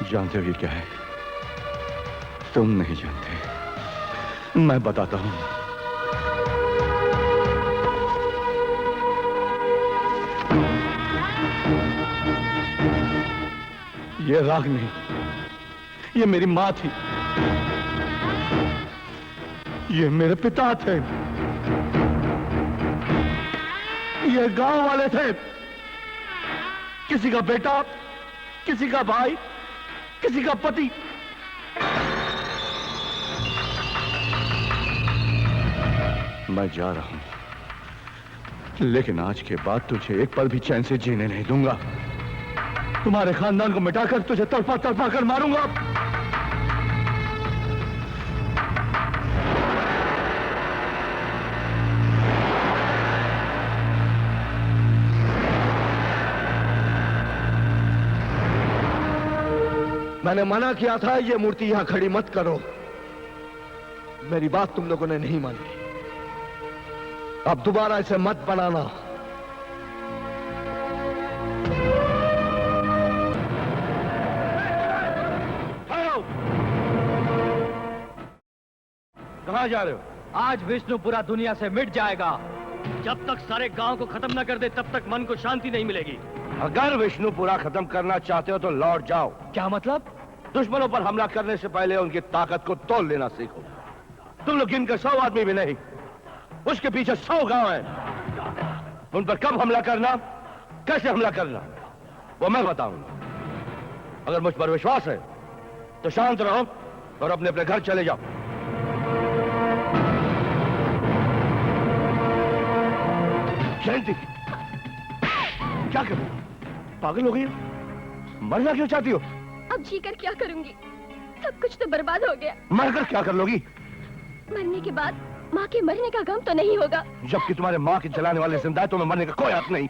जानते हो ये क्या है? तुम नहीं जानते, मैं बताता हूं। ये रागनी, ये मेरी मां थी, ये मेरे पिता थे, ये गांव वाले थे। किसी का बेटा, किसी का भाई, किसी का पति। मैं जा रहा हूं, लेकिन आज के बाद तुझे एक पल भी चैन से जीने नहीं दूंगा। तुम्हारे खानदान को मिटाकर तुझे तड़पा तड़पा कर मारूंगा। मैंने मना किया था ये मूर्ति यहां खड़ी मत करो। मेरी बात तुम लोगों ने नहीं मानी। अब दोबारा इसे मत बनाना। कहां जा रहे हो? आज विष्णु पूरा दुनिया से मिट जाएगा। जब तक सारे गांव को खत्म न कर दे तब तक मन को शांति नहीं मिलेगी। अगर विष्णु पूरा खत्म करना चाहते हो तो लौट जाओ। क्या मतलब? दुश्मनों पर हमला करने से पहले उनकी ताकत को तोल लेना सीखो। तुम लोग गिनकर 100 आदमी भी नहीं, उसके पीछे 100 गांव हैं। उन पर कब हमला करना, कैसे हमला करना, वो मैं बताऊंगा। अगर मुझ पर विश्वास है तो शांत रहो और अपने अपने घर चले जाओ। जयंती, क्या करूं? पागल हो गई हो? मरना क्यों चाहती हो? अब जीकर क्या करूंगी? सब कुछ तो बर्बाद हो गया। मरकर क्या कर लोगी? मरने के बाद माँ के मरने का गम तो नहीं होगा। जबकि तुम्हारे माँ के जलाने वाले जिंदा है, तुम्हें मरने का कोई हक नहीं।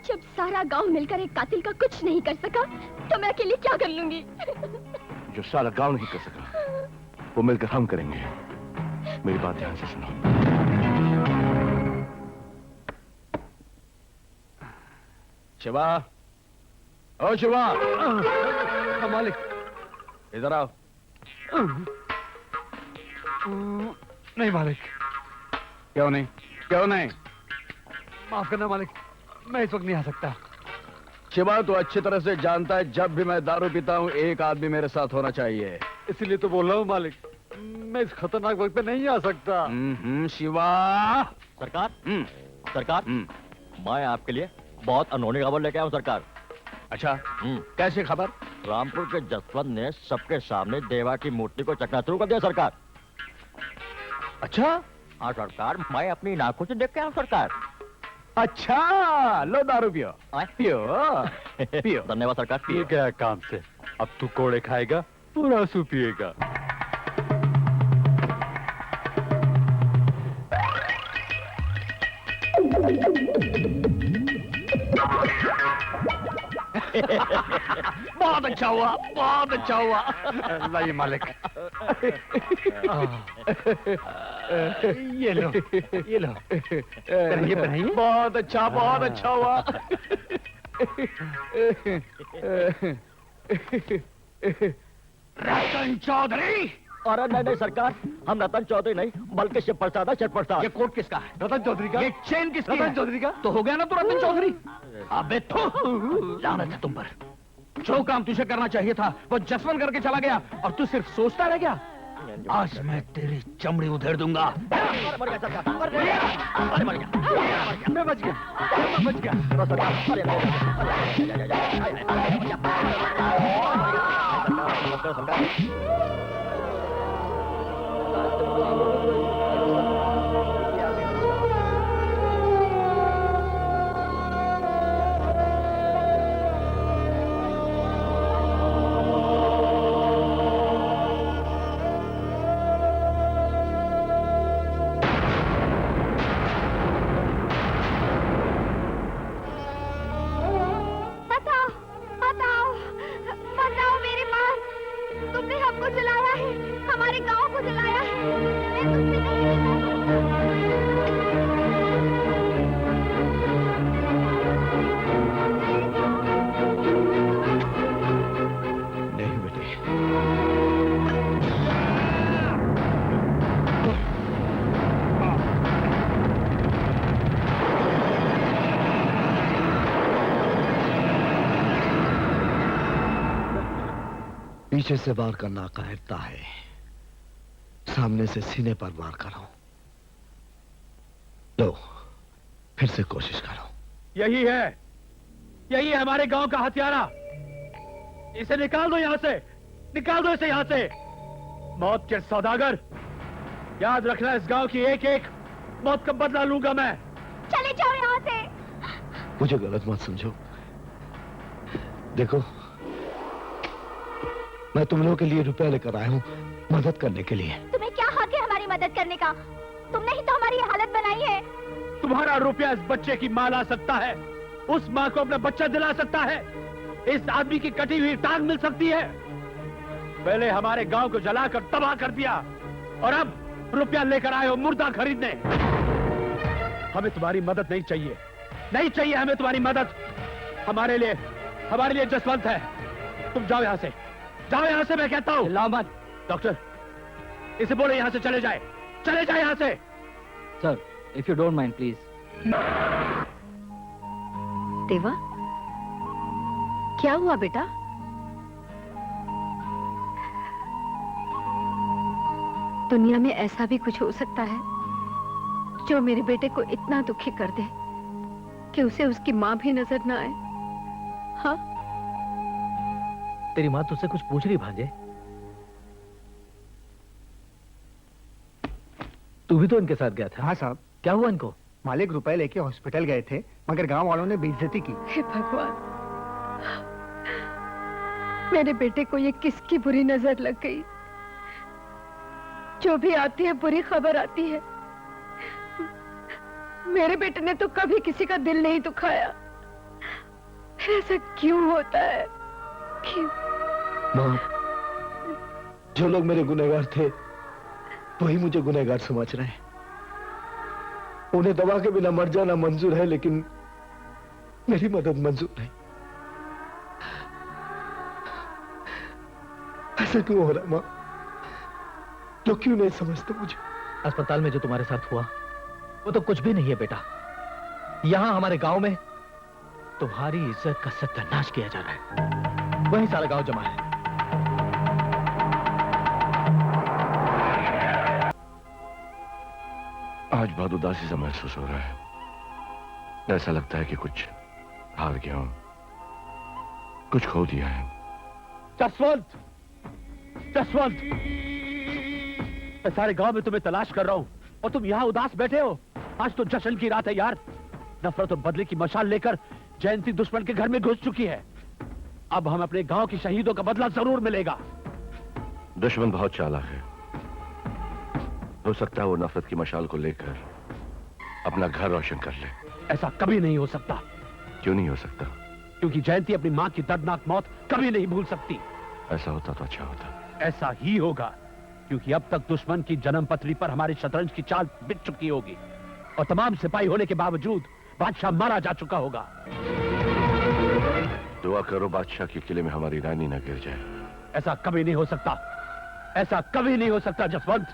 जब सारा गांव मिलकर एक कातिल का कुछ नहीं कर सका तो मैं अकेले क्या कर लूंगी? जो सारा गांव नहीं कर सका वो मिलकर हम करेंगे। मेरी बात ध्यान से सुनो। शिवा, ओ शिवा, मालिक इधर आओ। नहीं मालिक। क्यों नहीं? क्यों नहीं? माफ करना मालिक, मैं इस वक्त नहीं आ सकता। शिवा, तो अच्छी तरह से जानता है जब भी मैं दारू पीता हूँ एक आदमी मेरे साथ होना चाहिए। इसीलिए तो बोल रहा हूँ मालिक, मैं इस खतरनाक वक्त पे नहीं आ सकता। शिवा। सरकार, सरकार, मैं आपके लिए बहुत अनहोनी खबर लेके आया हूँ सरकार। अच्छा, कैसे खबर? रामपुर के जसवंत ने सबके सामने देवा की मूर्ति को चकनाचूर कर दिया सरकार। अच्छा? हाँ सरकार, मैं अपनी आंखों से देख के आया हूँ सरकार। अच्छा, लो दारू पियो। पियो पियो। धन्यवाद सरकार। ये क्या काम से? अब तू कोड़े खाएगा, पूरा आंसू पिएगा। बहुत अच्छा हुआ, बहुत अच्छा हुआ। लाइए मालिक। ये लो, ये लो। पहनिए, पहनिए। बहुत अच्छा हुआ। रतन चौधरी। अरे नहीं सरकार, हम रतन चौधरी नहीं बल्कि शिव प्रसाद है, शिव प्रसाद। ये कोट किसका है? रतन चौधरी का। ये चेन किसकी है? रतन चौधरी का। तो हो गया ना तू रतन चौधरी। अबे थू, लानत है तुम पर। जो काम तुझे करना चाहिए था वो जसवंत करके चला गया और तू सिर्फ सोचता रह गया। आज मैं तेरी चमड़ी उधेड़ दूंगा। मर गया सरकार, अरे मर गया। मैं बच गया, मैं बच गया। बताओ बताओ बताओ मेरे पास, तुमने हमको जलाया है, हमारे गांव को जलाया है। मैं तुमसे नहीं बेटे, पीछे से वार करना कायरता है, सामने से सीने पर वार करो। लो, फिर से कोशिश करो। यही है हमारे गांव का हथियारा। इसे निकाल दो यहां से, निकाल दो इसे यहां से। मौत के सौदागर, याद रखना इस गांव की एक एक मौत का बदला लूंगा मैं। चले जाओ यहाँ से। मुझे गलत मत समझो। देखो, मैं तुम लोगों के लिए रुपए लेकर आया हूं, मदद करने के लिए। तुम्हें क्या हक है हमारी मदद करने का? तुमने ही तो हमारी ये हालत बनाई है। तुम्हारा रुपया इस बच्चे की मां ला सकता है, उस मां को अपना बच्चा दिला सकता है, इस आदमी की कटी हुई टांग मिल सकती है। पहले हमारे गांव को जलाकर तबाह कर दिया और अब रुपया लेकर आए हो मुर्दा खरीदने। हमें तुम्हारी मदद नहीं चाहिए, नहीं चाहिए हमें तुम्हारी मदद। हमारे लिए जसवंत है। तुम जाओ यहां से, जाओ यहां से, मैं कहता हूं। लामत। डॉक्टर, इसे बोले यहां से चले जाए यहां से। Sir, if you don't mind please. देवा, क्या हुआ बेटा? दुनिया में ऐसा भी कुछ हो सकता है जो मेरे बेटे को इतना दुखी कर दे कि उसे उसकी मां भी नजर ना आए। हाँ, तेरी माँ तुझसे कुछ पूछ रही भांजे। तू भी तो इनके साथ गया था। हाँ साहब, क्या हुआ इनको? मालिक रुपए लेके हॉस्पिटल गए थे, मगर गांव वालों ने बेइज्जती की। हे भगवान, मेरे बेटे को ये किसकी बुरी नजर लग गई? जो भी आती है बुरी खबर आती है। मेरे बेटे ने तो कभी किसी का दिल नहीं दुखाया, फिर ऐसा क्यों होता है? क्यों? मां, जो लोग मेरे गुनहगार थे वही मुझे गुनहगार समझ रहे हैं। उन्हें दवा के बिना मर जाना मंजूर है, लेकिन मेरी मदद मंजूर नहीं। ऐसा क्यों हो रहा है मां? लोग क्यों नहीं समझते मुझे? अस्पताल में जो तुम्हारे साथ हुआ वो तो कुछ भी नहीं है बेटा। यहां हमारे गांव में तुम्हारी इज्जत का सत्यानाश किया जा रहा है। वही सारा गांव जमा है। आज बहुत उदासी सा महसूस हो रहा है। ऐसा लगता है कि कुछ हार गया हूं, कुछ खो दिया है। जसवंत, जसवंत, मैं सारे गांव में तुम्हें तलाश कर रहा हूं और तुम यहां उदास बैठे हो। आज तो जश्न की रात है यार। नफरत और बदले की मशाल लेकर जयंती दुश्मन के घर में घुस चुकी है। अब हम अपने गांव की शहीदों का बदला जरूर मिलेगा। दुश्मन बहुत चालाक है। हो सकता है वो नफरत की मशाल को लेकर अपना घर रोशन कर ले। ऐसा कभी नहीं हो सकता। क्यों नहीं हो सकता? क्योंकि जयंती अपनी मां की दर्दनाक मौत कभी नहीं भूल सकती। ऐसा होता तो अच्छा होता। ऐसा ही होगा, क्योंकि अब तक दुश्मन की जन्म पत्री पर हमारी शतरंज की चाल बिछ चुकी होगी और तमाम सिपाही होने के बावजूद बादशाह मारा जा चुका होगा। दुआ करो बादशाह के किले में हमारी रानी न गिर जाए। ऐसा कभी नहीं हो सकता, ऐसा कभी नहीं हो सकता जसवंत।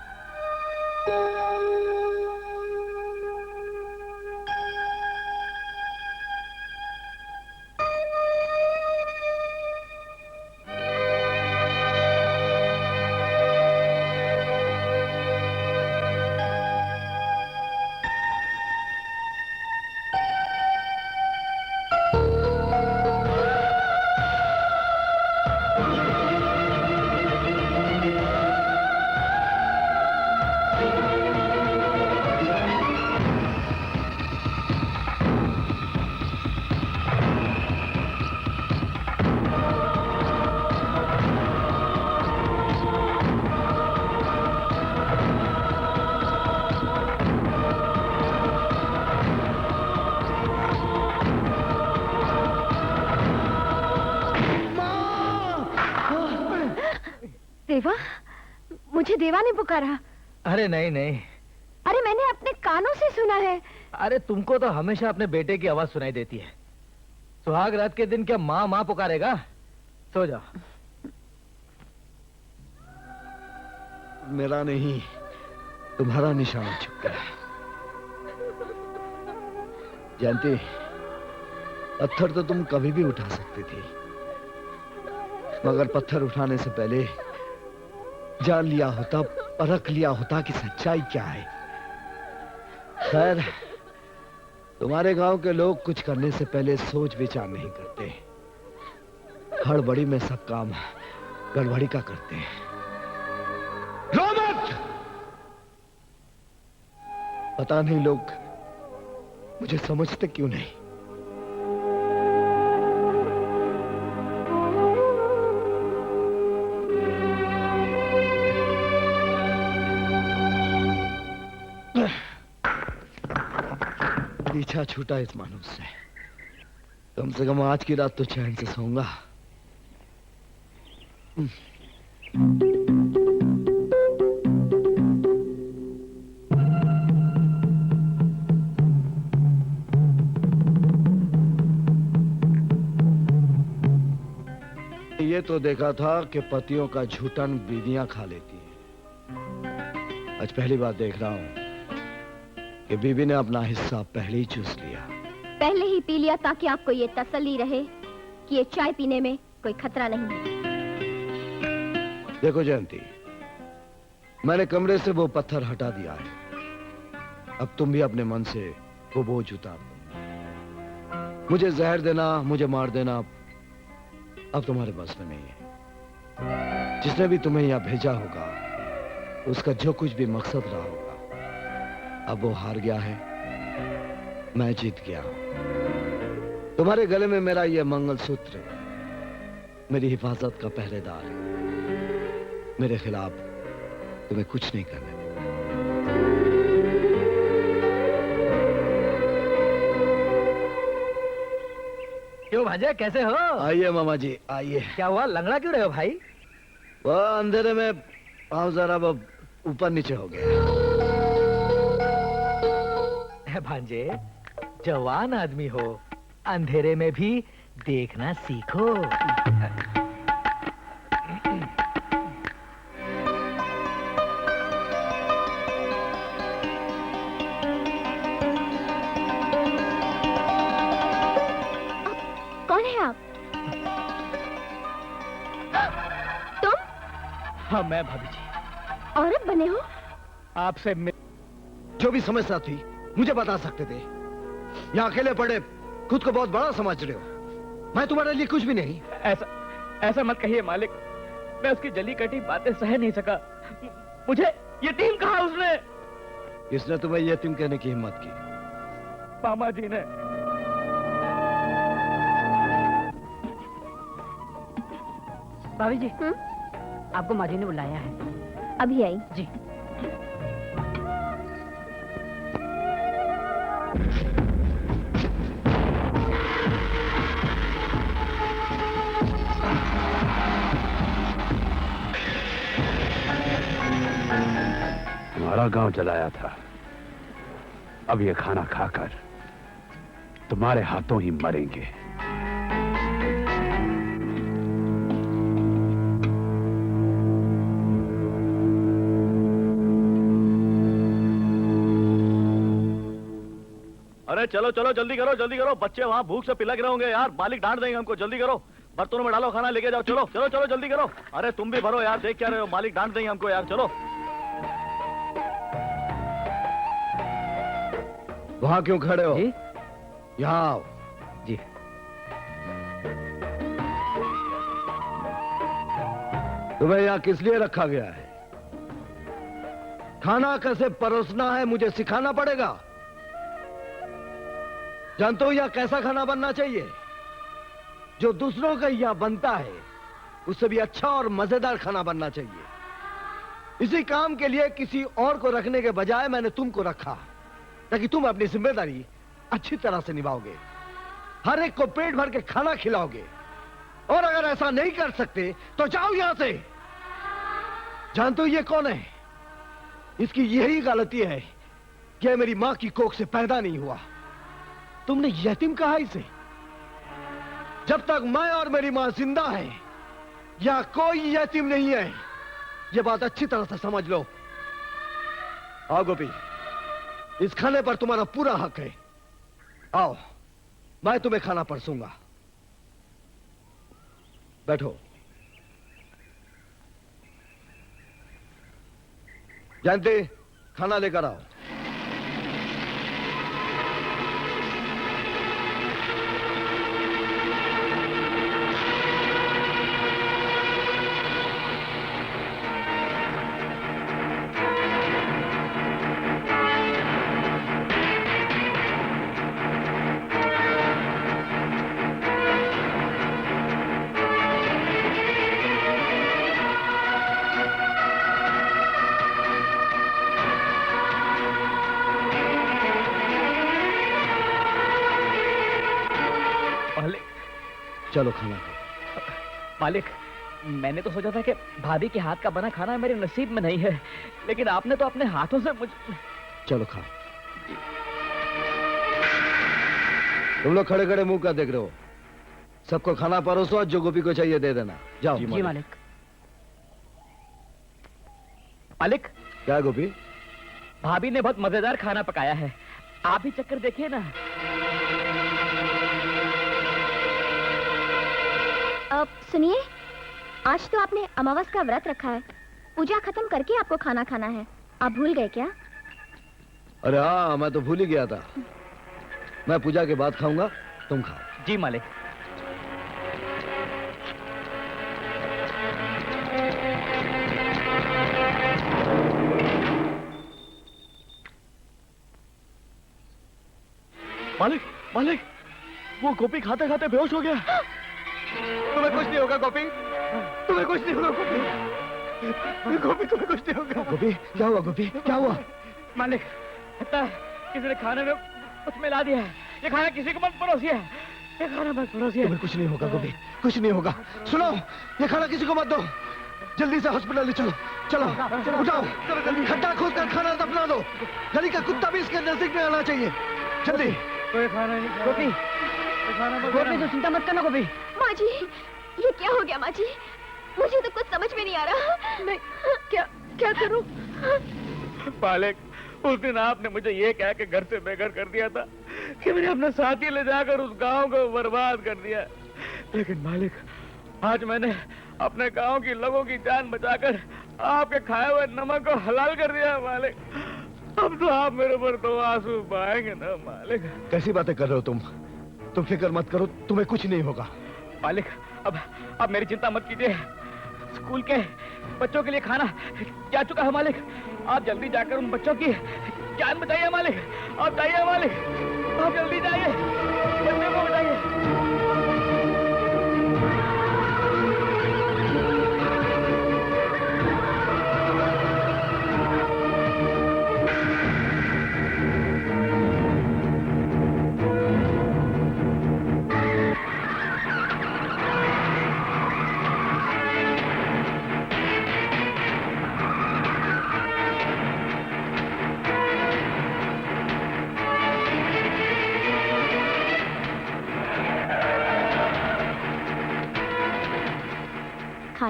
देवा, मुझे देवा ने पुकारा। अरे नहीं नहीं। अरे मैंने अपने कानों से सुना है। अरे तुमको तो हमेशा अपने बेटे की आवाज सुनाई देती है। सुहाग रात के दिन क्या माँ माँ पुकारेगा? सो जाओ। मेरा नहीं, तुम्हारा निशाना छुप गया। जयंती, पत्थर तो तुम कभी भी उठा सकती थी, मगर पत्थर उठाने से पहले जान लिया होता, परख लिया होता कि सच्चाई क्या है। खैर, तुम्हारे गांव के लोग कुछ करने से पहले सोच विचार नहीं करते। हड़बड़ी में सब काम गड़बड़ी का करते हैं। रो मत! पता नहीं लोग मुझे समझते क्यों नहीं। पीछा छूटा इस मानुस से। कम से कम आज की रात तो चैन से सोऊंगा। ये तो देखा था कि पतियों का झूठन बीवियां खा लेती है। आज पहली बार देख रहा हूं कि बीबी ने अपना हिस्सा पहले ही चूस लिया। पहले ही पी लिया ताकि आपको ये तसल्ली रहे कि ये चाय पीने में कोई खतरा नहीं है। देखो जयंती, मैंने कमरे से वो पत्थर हटा दिया है। अब तुम भी अपने मन से वो बोझ उतार दो। मुझे जहर देना, मुझे मार देना अब तुम्हारे बस में नहीं है। जिसने भी तुम्हें यहां भेजा होगा, उसका जो कुछ भी मकसद रहा होगा, अब वो हार गया है, मैं जीत गया हूं। तुम्हारे गले में मेरा यह मंगलसूत्र मेरी हिफाजत का पहरेदार है। मेरे खिलाफ तुम्हें कुछ नहीं करने देगा। क्यों भांजा, कैसे हो? आइए मामा जी, आइए। क्या हुआ, लंगड़ा क्यों रहे हो भाई? वह अंधेरे में पाँव जरा वो ऊपर नीचे हो गया। भांजे, जवान आदमी हो, अंधेरे में भी देखना सीखो। कौन है आप? तुम? हाँ, मैं भाभी जी। औरत बने हो? आपसे जो भी समस्या थी मुझे बता सकते थे। यहाँ अकेले पड़े खुद को बहुत बड़ा समझ रहे हो। मैं तुम्हारे लिए कुछ भी नहीं। ऐसा मत कहिए मालिक, मैं उसकी जली कटी बातें सह नहीं सका। मुझे यतीम कहा उसने। किसने तुम्हें यतीम कहने की हिम्मत की? मामा जी ने। भाभी जी, आपको माँ जी ने बुलाया है। अभी आई जी। तुम्हारा गांव जलाया था, अब ये खाना खाकर तुम्हारे हाथों ही मरेंगे। अरे चलो चलो जल्दी करो, बच्चे वहां भूख से पिलक रहे होंगे यार, मालिक डांट देंगे हमको। जल्दी करो, बर्तनों में डालो, खाना लेके जाओ। चलो चलो चलो जल्दी करो। अरे तुम भी भरो यार, देख क्या रहे हो, मालिक डांट देंगे हमको यार। चलो। वहां क्यों खड़े हो? जी? यहाँ आओ। जी। तुम्हें यहाँ किस लिए रखा गया है? खाना कैसे परोसना है मुझे सिखाना पड़ेगा। जानते हो यहाँ कैसा खाना बनना चाहिए? जो दूसरों का यहाँ बनता है उससे भी अच्छा और मजेदार खाना बनना चाहिए। इसी काम के लिए किसी और को रखने के बजाय मैंने तुमको रखा, ताकि तुम अपनी जिम्मेदारी अच्छी तरह से निभाओगे, हर एक को पेट भर के खाना खिलाओगे। और अगर ऐसा नहीं कर सकते तो जाओ यहां से। जानते हो ये कौन है? इसकी यही गलती है कि यह मेरी मां की कोख से पैदा नहीं हुआ। तुमने यतीम कहा इसे? जब तक मैं और मेरी मां जिंदा है यहां कोई यतीम नहीं है। यह बात अच्छी तरह से समझ लो। आओ गोपी, इस खाने पर तुम्हारा पूरा हक है। आओ, मैं तुम्हें खाना परसूंगा। बैठो। जानते, खाना लेकर आओ। चलो खाना खाओ। मालिक, मैंने तो सोचा था कि भाभी के हाथ का बना खाना मेरे नसीब में नहीं है, लेकिन आपने तो अपने हाथों से मुझे। चलो खाओ। तुम लोग खड़े खड़े मुंह का देख रहे हो? सबको खाना परोसो, जो गोपी को चाहिए दे देना। जाओ। जी मालिक। मालिक, क्या गोपी? भाभी ने बहुत मजेदार खाना पकाया है, आप भी चक्कर देखिए ना। अब सुनिए, आज तो आपने अमावस का व्रत रखा है, पूजा खत्म करके आपको खाना खाना है। आप भूल गए क्या? अरे हाँ, मैं तो भूल ही गया था। मैं पूजा के बाद खाऊंगा, तुम खाओ। जी मालिक। मालिक, मालिक, वो गोपी खाते खाते बेहोश हो गया। तुम्हें कुछ नहीं होगा गोपी, तुम्हें कुछ नहीं होगा गोपी। गोपी तुम्हें कुछ नहीं होगा। गोपी क्या हुआ? गोपी क्या हुआ? मालिक, लगता है किसी ने खाने में कुछ मिला दिया है। ये खाना किसी को मत परोसिए, ये खाना मत परोसिए। तुम्हें कुछ नहीं होगा गोपी, कुछ नहीं होगा। सुनो, ये खाना किसी को मत दो। जल्दी से हॉस्पिटल ले चलो। चलो उठाओ, खड्डा खोद कर खाना दफना दो। गली का कुत्ता भी इसके नजदीक में आना चाहिए। जल्दी। कोई खाना नहीं। गोपी, गोपी तो चिंता मत करना। गोपी। माँ जी, ये क्या हो गया माँ जी? मुझे तो कुछ समझ में नहीं आ रहा। मैं क्या करूं? मालिक, उस दिन आपने मुझे ये कह के घर से बेघर कर दिया था कि मैंने अपना साथी ले जाकर उस गांव को बर्बाद कर दिया। लेकिन मालिक, आज मैंने अपने गांव की लोगों की जान बचाकर आपके खाए हुए नमक को हलाल कर दिया मालिक। अब तो आप मेरे ऊपर दो आंसू बहाएंगे ना मालिक। कैसी बातें कर रहे हो तुम? तुम फिक्र मत करो, तुम्हें कुछ नहीं होगा। मालिक, अब मेरी चिंता मत कीजिए। स्कूल के बच्चों के लिए खाना जा चुका है मालिक। आप जल्दी जाकर उन बच्चों की जान बचाइए मालिक। आप जाइए मालिक, आप जल्दी जाइए, बच्चों को बचाइए।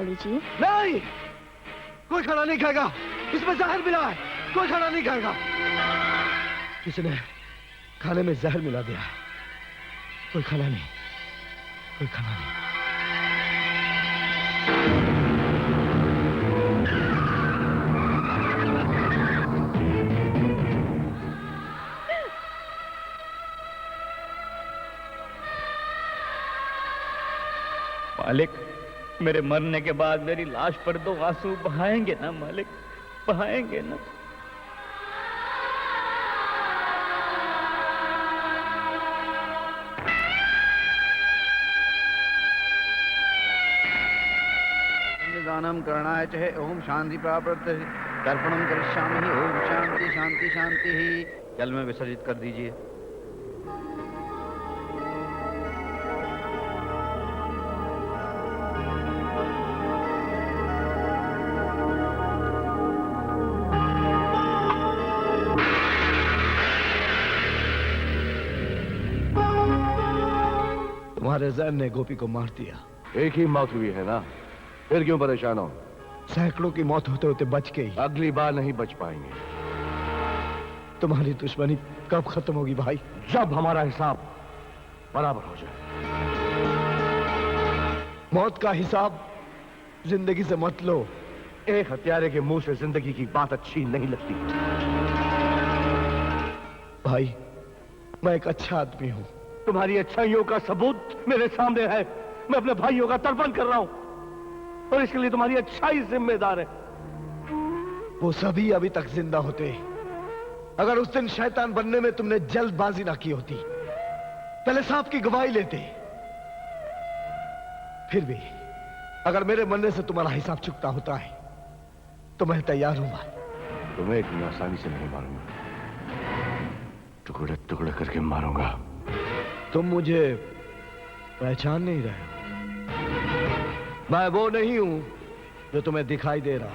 खा लीजिए। नहीं, कोई खाना नहीं खाएगा, इसमें जहर मिला है, कोई खाना नहीं खाएगा। किसी ने खाने में जहर मिला दिया है, कोई खाना नहीं, कोई खाना नहीं। मालिक, मेरे मरने के बाद मेरी लाश पर 2 आंसू बहाएंगे ना मालिक, बहाएंगे ना? दानम करणाय च ओम शांति प्राप्त तर्पणम करिष्यामि ओम शांति शांति शांति ही। जल में विसर्जित कर दीजिए। तुम्हारे जहर ने गोपी को मार दिया। एक ही मौत हुई है ना, फिर क्यों परेशान हो? सैकड़ों की मौत होते होते बच गई। अगली बार नहीं बच पाएंगे। तुम्हारी दुश्मनी कब खत्म होगी भाई? जब हमारा हिसाब बराबर हो जाए। मौत का हिसाब जिंदगी से मत लो। एक हत्यारे के मुंह से जिंदगी की बात अच्छी नहीं लगती। भाई, मैं एक अच्छा आदमी हूं। तुम्हारी अच्छाइयों का सबूत मेरे सामने है। मैं अपने भाइयों का तर्पण कर रहा हूं और इसके लिए तुम्हारी अच्छाई जिम्मेदार है। वो सभी अभी तक जिंदा होते अगर उस दिन शैतान बनने में तुमने जल्दबाजी ना की होती, पहले सांप की गवाही लेते। फिर भी अगर मेरे मरने से तुम्हारा हिसाब चुकता होता है तो मैं तैयार हूं भाई। तुम्हें इतनी आसानी से नहीं मारूंगा, टुकड़े टुकड़े करके मारूंगा। तुम मुझे पहचान नहीं रहे हो। मैं वो नहीं हूं जो तुम्हें दिखाई दे रहा।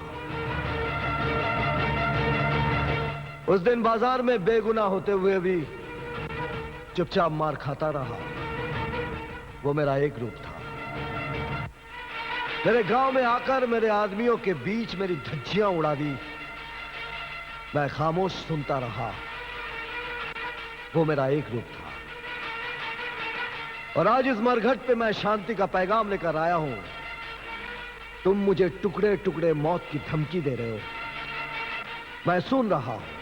उस दिन बाजार में बेगुनाह होते हुए भी चुपचाप मार खाता रहा। वो मेरा एक रूप था। मेरे गांव में आकर मेरे आदमियों के बीच मेरी धज्जियां उड़ा दी। मैं खामोश सुनता रहा। वो मेरा एक रूप था। और आज इस मरघट पे मैं शांति का पैगाम लेकर आया हूं। तुम मुझे टुकड़े टुकड़े मौत की धमकी दे रहे हो। मैं सुन रहा हूं।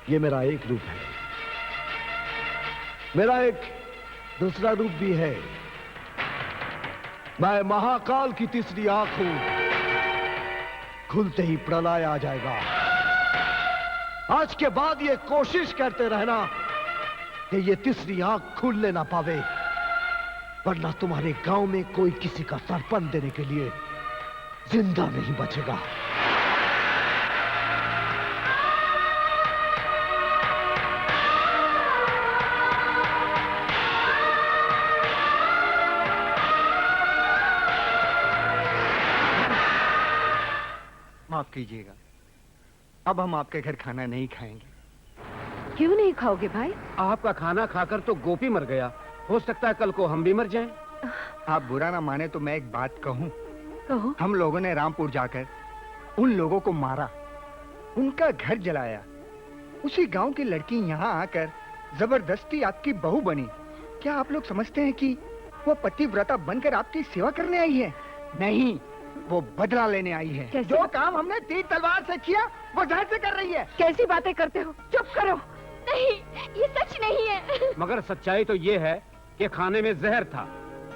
ये मेरा एक रूप है। मेरा एक दूसरा रूप भी है। मैं महाकाल की तीसरी आंख हूं। खुलते ही प्रलय आ जाएगा। आज के बाद ये कोशिश करते रहना कि ये तीसरी आंख खुलने ना पावे, वरना तुम्हारे गांव में कोई किसी का सरपंच देने के लिए जिंदा नहीं बचेगा। माफ कीजिएगा, अब हम आपके घर खाना नहीं खाएंगे। क्यों नहीं खाओगे भाई? आपका खाना खाकर तो गोपी मर गया, हो सकता है कल को हम भी मर जाएं। आप बुरा ना माने तो मैं एक बात कहूं। कहो। हम लोगों ने रामपुर जाकर उन लोगों को मारा, उनका घर जलाया। उसी गांव की लड़की यहाँ आकर जबरदस्ती आपकी बहू बनी। क्या आप लोग समझते हैं कि वो पतिव्रता बनकर आपकी सेवा करने आई है? नहीं, वो बदला लेने आई है। जो काम हमने तीर तलवार से किया वो जहर से कर रही है। कैसी बातें करते हो? चुप करो। नहीं, ये सच नहीं है। मगर सच्चाई तो ये है कि खाने में जहर था।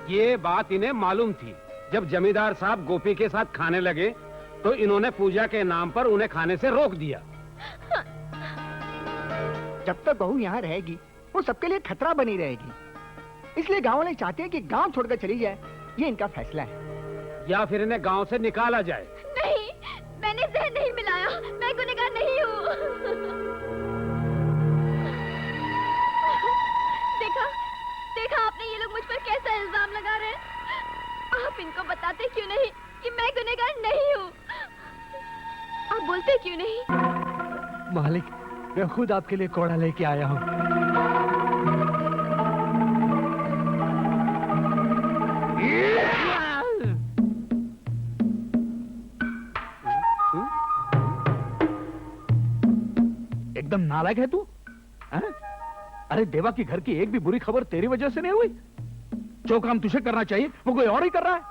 ये बात इन्हें मालूम थी। जब जमींदार साहब गोपी के साथ खाने लगे तो इन्होंने पूजा के नाम पर उन्हें खाने से रोक दिया। जब तक बहू यहाँ रहेगी वो सबके लिए खतरा बनी रहेगी। इसलिए गांव वाले चाहते हैं कि गांव छोड़कर चली जाए। ये इनका फैसला है। या फिर इन्हें गांव से निकाला जाए। नहीं, मैंने जहर नहीं मिलाया। मैं गुनहगार नहीं हूँ। देखा आपने, ये लोग मुझ पर कैसा इल्जाम लगा रहे हैं। आप इनको बताते क्यों नहीं कि मैं गुनहगार नहीं हूँ? आप बोलते क्यों नहीं? मालिक, मैं खुद आपके लिए कोड़ा लेके आया हूँ। एकदम नालायक है तू, हैं? अरे देवा की घर की एक भी बुरी खबर तेरी वजह से नहीं हुई। जो काम तुझे करना चाहिए वो कोई और ही कर रहा है।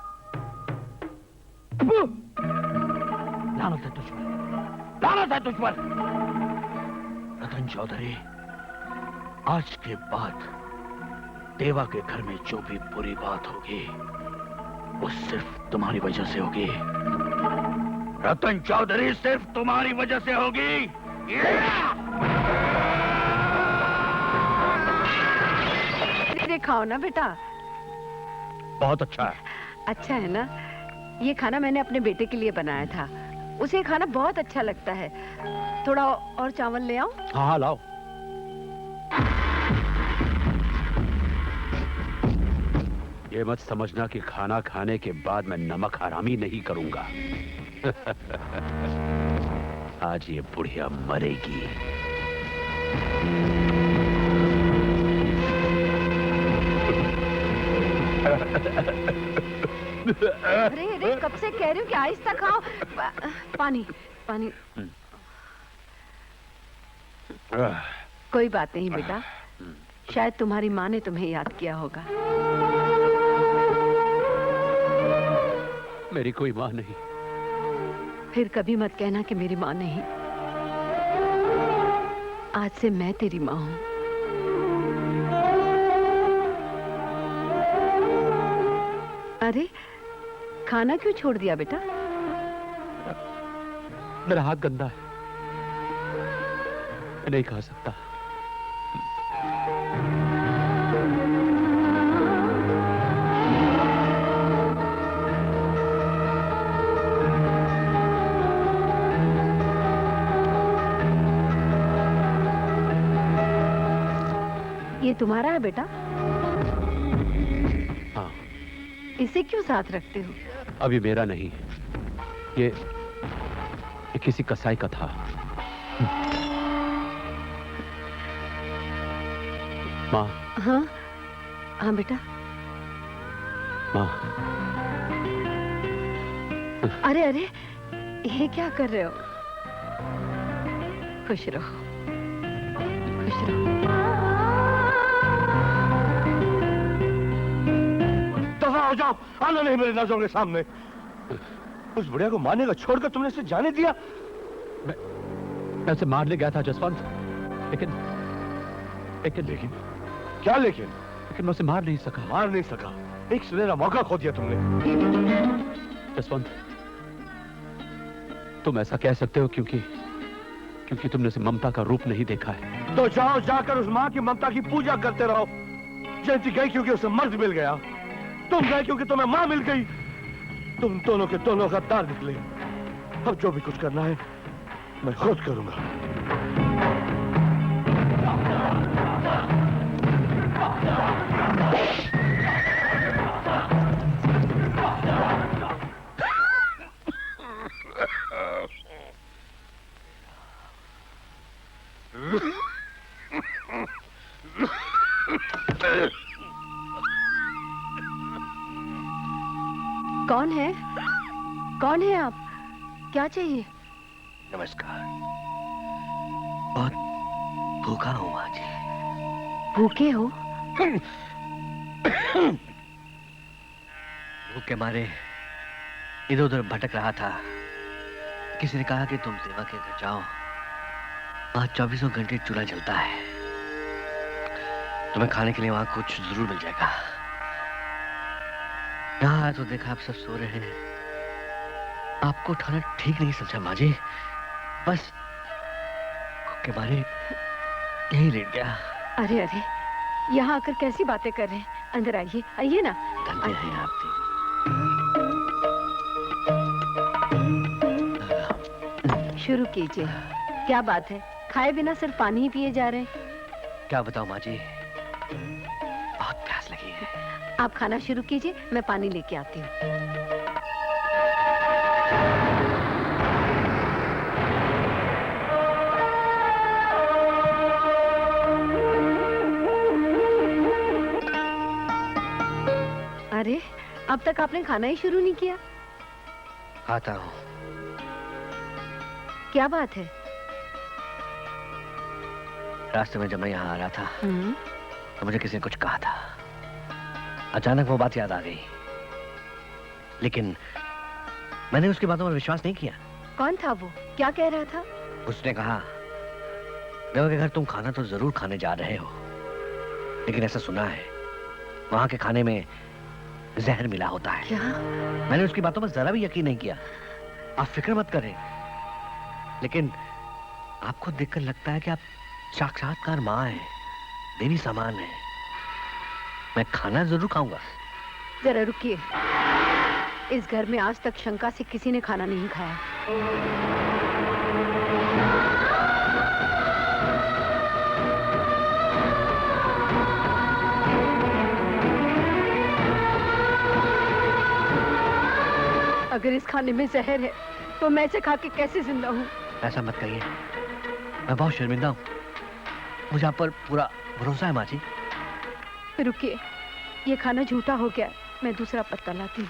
लानत है तुझ पर, लानत है तुझ पर। रतन चौधरी, आज के बाद देवा के घर में जो भी बुरी बात होगी वो सिर्फ तुम्हारी वजह से होगी। रतन चौधरी, सिर्फ तुम्हारी वजह से होगी। धीरे खाओ ना बेटा। बहुत अच्छा है। अच्छा है ना? ये खाना मैंने अपने बेटे के लिए बनाया था। उसे खाना बहुत अच्छा लगता है। थोड़ा और चावल ले आओ। हाँ हाँ लाओ। ये मत समझना कि खाना खाने के बाद मैं नमक हरामी नहीं करूंगा। आज ये बुढ़िया मरेगी। अरे अरे, कब से कह रही हूँ कि आहिस्ता खाओ। पानी पानी। कोई बात नहीं बेटा, शायद तुम्हारी माँ ने तुम्हें याद किया होगा। मेरी कोई माँ नहीं। फिर कभी मत कहना कि मेरी माँ नहीं। आज से मैं तेरी माँ हूँ। अरे खाना क्यों छोड़ दिया बेटा? मेरा हाथ गंदा है, मैं नहीं खा सकता। ये तुम्हारा है बेटा? हाँ। इसे क्यों साथ रखते हो? अभी मेरा नहीं, ये किसी कसाई का था। माँ। हाँ हाँ बेटा। माँ। अरे अरे, ये क्या कर रहे हो? खुश रहो, खुश रहो। दफा हो जाओ, आना नहीं मेरे नजरों के सामने। उस बुढ़िया को मारने का छोड़कर तुमने इसे जाने दिया। मैं उसे मारने गया था जसवंत, लेकिन क्या लेकिन? मैं उसे मार नहीं सका। मार नहीं सका? एक सुनहरा मौका खो दिया तुमने। जसवंत, तुम ऐसा कह सकते हो क्योंकि तुमने उसे ममता का रूप नहीं देखा है। तो जाओ, जाकर उस माँ की ममता की पूजा करते रहो। जयंती गई क्योंकि उसे मर्द मिल गया, तुम गए क्योंकि तुम्हें माँ मिल गई। तुम दोनों के दोनों गद्दार निकले। अब जो भी कुछ करना है मैं खुद करूंगा। कौन है? कौन है आप? क्या चाहिए? नमस्कार। बहुत भूखा हूँ माँ जी। भूखे हो? भूख के मारे इधर उधर भटक रहा था। किसी ने कहा कि तुम देवा के घर जाओ, वहां 24 घंटे चूल्हा जलता है, तुम्हें खाने के लिए वहां कुछ जरूर मिल जाएगा। यहाँ आया तो देखा आप सब सो रहे हैं। आपको उठाना ठीक नहीं समझा माँ जी, बस भूख के मारे यही लेट गया। अरे अरे, यहाँ आकर कैसी बातें कर रहे हैं? अंदर आइए, आइए ना। धन्य है आप। शुरू कीजिए। क्या बात है, खाए बिना सिर्फ पानी ही पिए जा रहे हैं? क्या बताऊं माँ जी, बहुत प्यास लगी है। आप खाना शुरू कीजिए, मैं पानी लेके आती हूँ। अरे, अब तक आपने खाना ही शुरू नहीं किया? खाता हूँ। क्या बात है? रास्ते में जब मैं यहाँ आ रहा था तो मुझे किसी ने कुछ कहा था। अचानक वो बात याद आ गई, लेकिन मैंने उसकी बातों पर विश्वास नहीं किया। कौन था वो? क्या कह रहा था? उसने कहा, देवा के घर तुम खाना तो जरूर खाने जा रहे हो, लेकिन ऐसा सुना है वहां के खाने में जहर मिला होता है। क्या? मैंने उसकी बातों पर जरा भी यकीन नहीं किया। आप फिक्र मत करें, लेकिन आपको देखकर लगता है कि आप साक्षात्कार माँ हैं, देवी समान है। मैं खाना जरूर खाऊंगा। जरा रुकिए, इस घर में आज तक शंका से किसी ने खाना नहीं खाया। अगर इस खाने में जहर है तो मैं इसे खा के कैसे जिंदा हूँ? ऐसा मत कहिए, मैं बहुत शर्मिंदा हूँ। मुझे आप पर पूरा भरोसा है माँ जी। रुकिए, ये खाना झूठा हो गया, मैं दूसरा पत्ता लाती हूँ।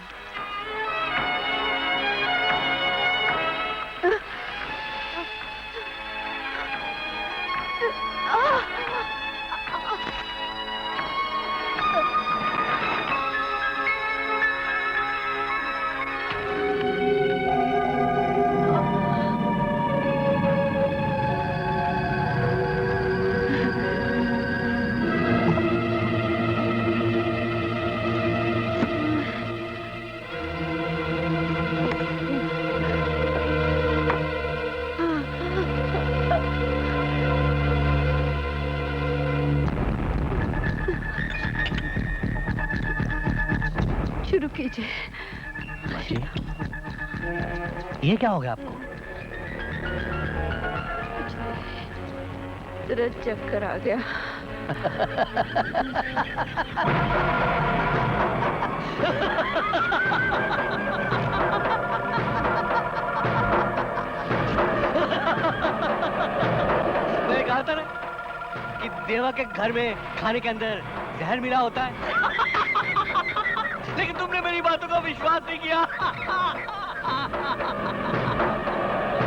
शुरू कीजिए। ये क्या हो गया आपको? जरा चक्कर आ गया। मैं कहा था ना कि देवा के घर में खाने के अंदर जहर मिला होता है। लेकिन तुमने मेरी बातों का विश्वास नहीं किया।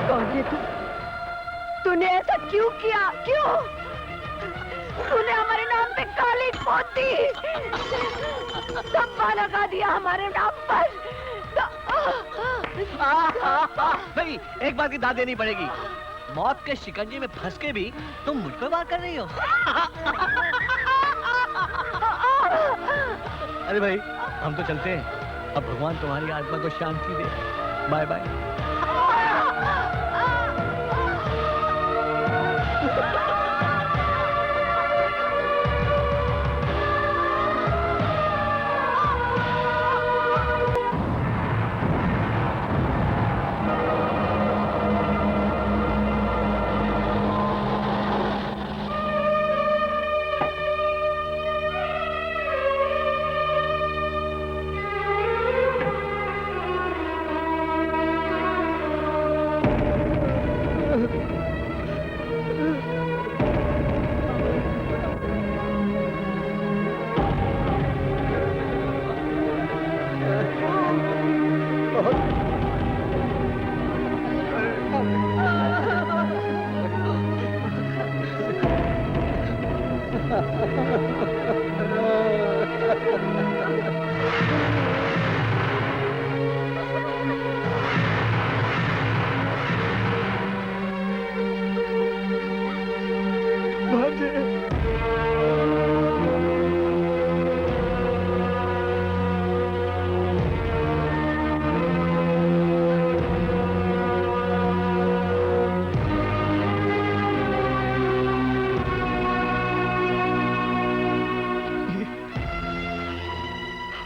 कौन है तू? तूने ऐसा क्यों किया? क्यों? तूने हमारे नाम पे काली पोती धब्बा लगा दिया हमारे नाम पर। नहीं, एक बात की दाद देनी पड़ेगी। मौत के शिकंजे में फंस के भी तुम मुझ पर वार कर रही हो। अरे भाई, हम तो चलते हैं। अब भगवान तुम्हारी आत्मा को शांति दे। Bye bye.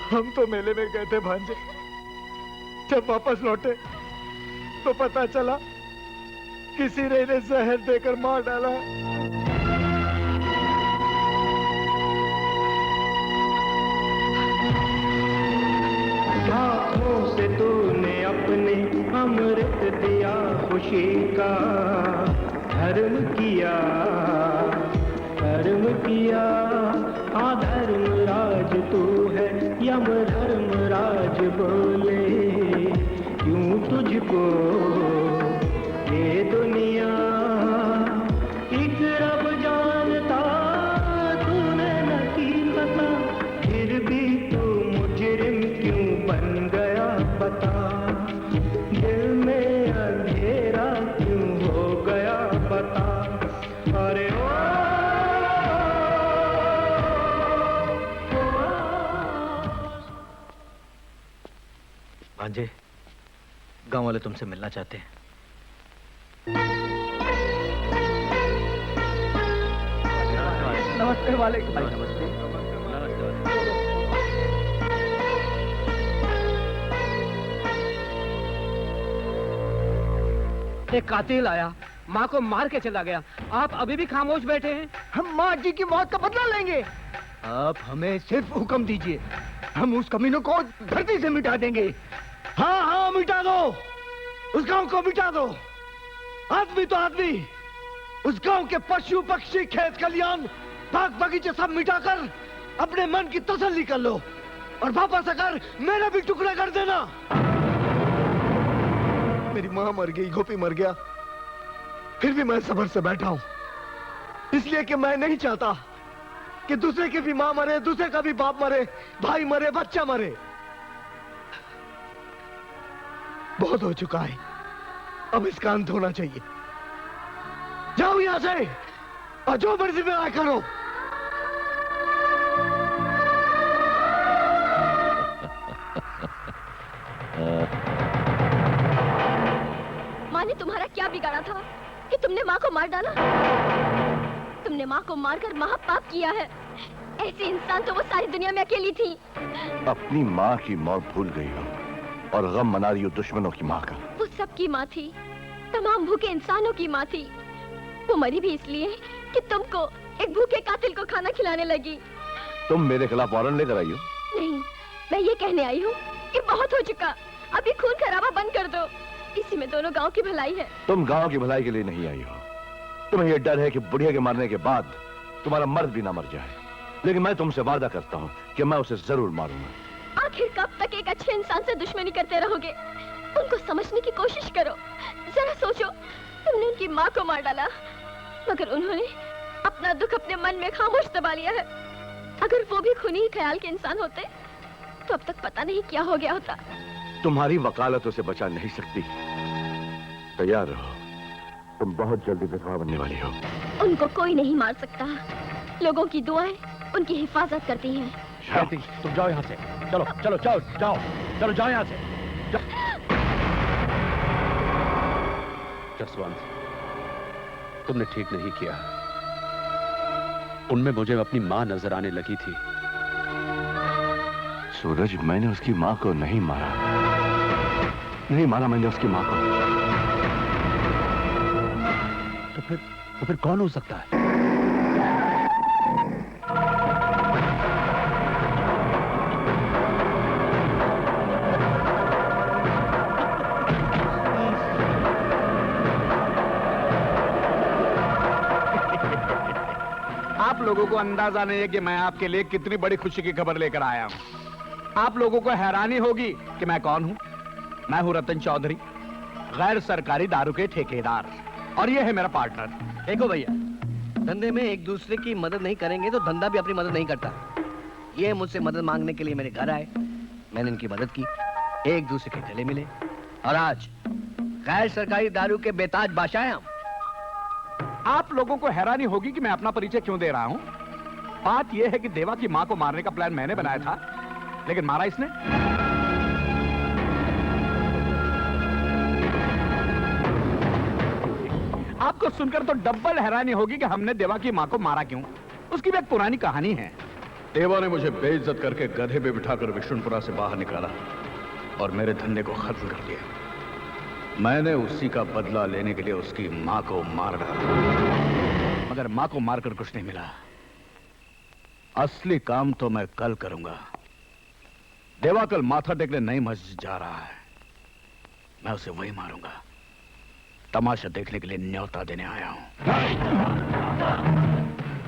हम तो मेले में गए थे भांजे। जब वापस लौटे तो पता चला किसी ने इन्हें जहर देकर मार डाला। हाथों से तूने अपने अमृत दिया, खुशी का धर्म किया, धर्म किया। हाँ धर्म राज तू है, यम धर्म राज बोले क्यों तुझको ये दुनिया। एक रब जान भांजे, गांव वाले तुमसे मिलना चाहते हैं। नमस्ते वाले भाई। नमस्ते। एक कातिल आया, माँ को मार के चला गया। आप अभी भी खामोश बैठे हैं? हम माँ जी की मौत का बदला लेंगे। आप हमें सिर्फ हुक्म दीजिए, हम उस कमीनों को धरती से मिटा देंगे। हाँ हाँ, मिटा दो, उस गांव को मिटा दो। आदमी तो आदमी, उस गांव के पशु पक्षी खेत खलियान बाग बगीचे सब मिटाकर अपने मन की तसल्ली कर लो और वापस आकर मेरा भी टुकड़ा कर देना। मेरी माँ मर गई, गोपी मर गया, फिर भी मैं सब्र से बैठा हूं, इसलिए कि मैं नहीं चाहता कि दूसरे की भी माँ मरे, दूसरे का भी बाप मरे, भाई मरे, बच्चा मरे। बहुत हो चुका है, अब इसका अंत होना चाहिए। जाओ यहां से और जो मर्जी में आया करो। माँ ने तुम्हारा क्या बिगाड़ा था कि तुमने माँ को मार डाला? तुमने माँ को मारकर महापाप किया है। ऐसी इंसान तो वो सारी दुनिया में अकेली थी। अपनी माँ की मौत भूल गई हो और गम मना रही हो दुश्मनों की माँ का। वो सबकी माँ थी, तमाम भूखे इंसानों की माँ थी। वो मरी भी इसलिए कि तुमको एक भूखे कातिल को खाना खिलाने लगी। तुम मेरे खिलाफ वारंट लेकर आई हो? नहीं, मैं ये कहने आई हूँ कि बहुत हो चुका, अभी खून खराबा बंद कर दो। इसी में दोनों गांव की भलाई है। तुम गांव की भलाई के लिए नहीं आई हो। तुम्हें ये डर है कि बुढ़िया के मरने के बाद तुम्हारा मर्द भी ना मर जाए, लेकिन मैं तुमसे वादा करता हूँ कि मैं उसे जरूर मारूंगा। आखिर कब तक एक अच्छे इंसान से दुश्मनी करते रहोगे? उनको समझने की कोशिश करो। जरा सोचो, तुमने उनकी माँ को मार डाला, मगर उन्होंने अपना दुख अपने मन में खामोश दबा लिया है। अगर वो भी खूनी ख्याल के इंसान होते तो अब तक पता नहीं क्या हो गया होता। तुम्हारी वकालत उसे बचा नहीं सकती। तैयार रहो, तुम बहुत जल्दी विधवा बनने वाली हो। उनको कोई नहीं मार सकता, लोगों की दुआएं उनकी हिफाजत करती हैं। शांति, तुम जाओ यहाँ से। चलो चलो जाओ जाओ, चलो जाओ यहाँ से। जसवंत, तुमने ठीक नहीं किया। उनमें मुझे अपनी माँ नजर आने लगी थी। सूरज, मैंने उसकी माँ को नहीं मारा, नहीं मारा मैंने उसकी माँ को। तो फिर कौन हो सकता है? आप लोगों को अंदाजा नहीं है कि मैं आपके लिए कितनी बड़ी खुशी की खबर लेकर आया हूं। आप लोगों को हैरानी होगी कि मैं कौन हूं। मैं हूं रतन चौधरी, गैर सरकारी दारू के ठेकेदार, और ये है मेरा पार्टनर। देखो भैया, धंधे में एक दूसरे की मदद नहीं करेंगे तो धंधा भी अपनी मदद नहीं करता। ये मुझसे मदद मांगने के लिए मेरे घर आए, मैंने इनकी मदद की, एक दूसरे के गले मिले, और आज गैर सरकारी दारू के बेताज बादशाह हैं हम। आप लोगों को हैरानी होगी कि मैं अपना परिचय क्यों दे रहा हूं। बात यह है कि देवा की मां को मारने का प्लान मैंने बनाया था, लेकिन मारा इसने। आपको सुनकर तो डबल हैरानी होगी कि हमने देवा की मां को मारा क्यों। उसकी भी एक पुरानी कहानी है। देवा ने मुझे बेइज्जत करके गधे पे बिठाकर विष्णुपुरा से बाहर निकाला और मेरे धंधे को खत्म कर दिया। मैंने उसी का बदला लेने के लिए उसकी मां को मार डाला, मगर मां को मारकर कुछ नहीं मिला। असली काम तो मैं कल करूंगा। देवा कल माथा टेकने नई मस्जिद जा रहा है, मैं उसे वही मारूंगा। तमाशा देखने के लिए न्योता देने आया हूं।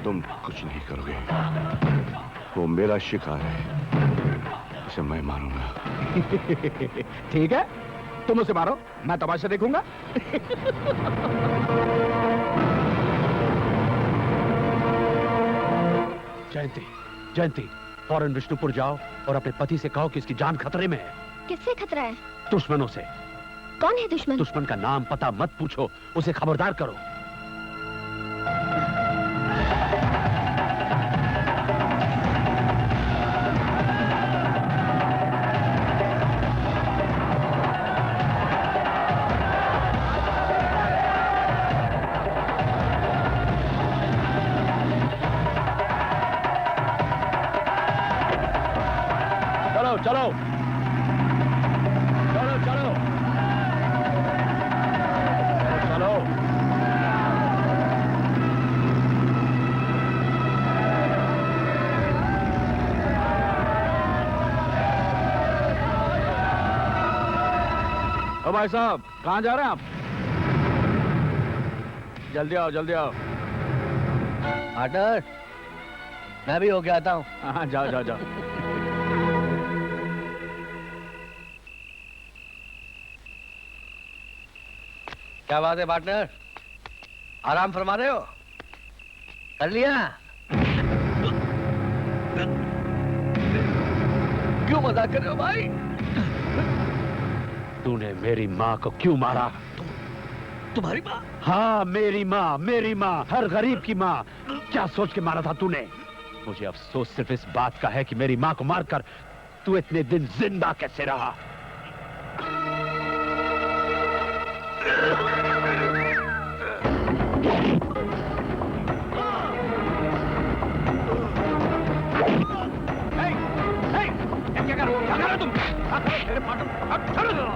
तुम कुछ नहीं करोगे, वो मेरा शिकार है, उसे मैं मारूंगा। ठीक है, तुम उसे मारो, मैं तमाशा देखूंगा। जयंती, जयंती, फौरन विष्णुपुर जाओ और अपने पति से कहो कि इसकी जान खतरे में है। किससे खतरा है? दुश्मनों से। कौन है दुश्मन? दुश्मन का नाम पता मत पूछो, उसे खबरदार करो। चलो चलो चलो चलो। ओ भाई साहब, कहाँ जा रहे हैं आप? जल्दी आओ, जल्दी आओ। पार्टनर, मैं भी होके आता हूँ। हाँ, जाओ जाओ जाओ। क्या बात है पार्टनर, आराम फरमा रहे हो? कर लिया? क्यों मजाक कर रहे हो भाई? तूने मेरी माँ को क्यों मारा? तुम्हारी माँ? हाँ, मेरी माँ, हर गरीब की माँ। क्या सोच के मारा था तूने? मुझे अफसोस सिर्फ इस बात का है कि मेरी माँ को मारकर तू इतने दिन जिंदा कैसे रहा। क्या कर रहे हो तुम? मेरे पार्टनर छोड़ो।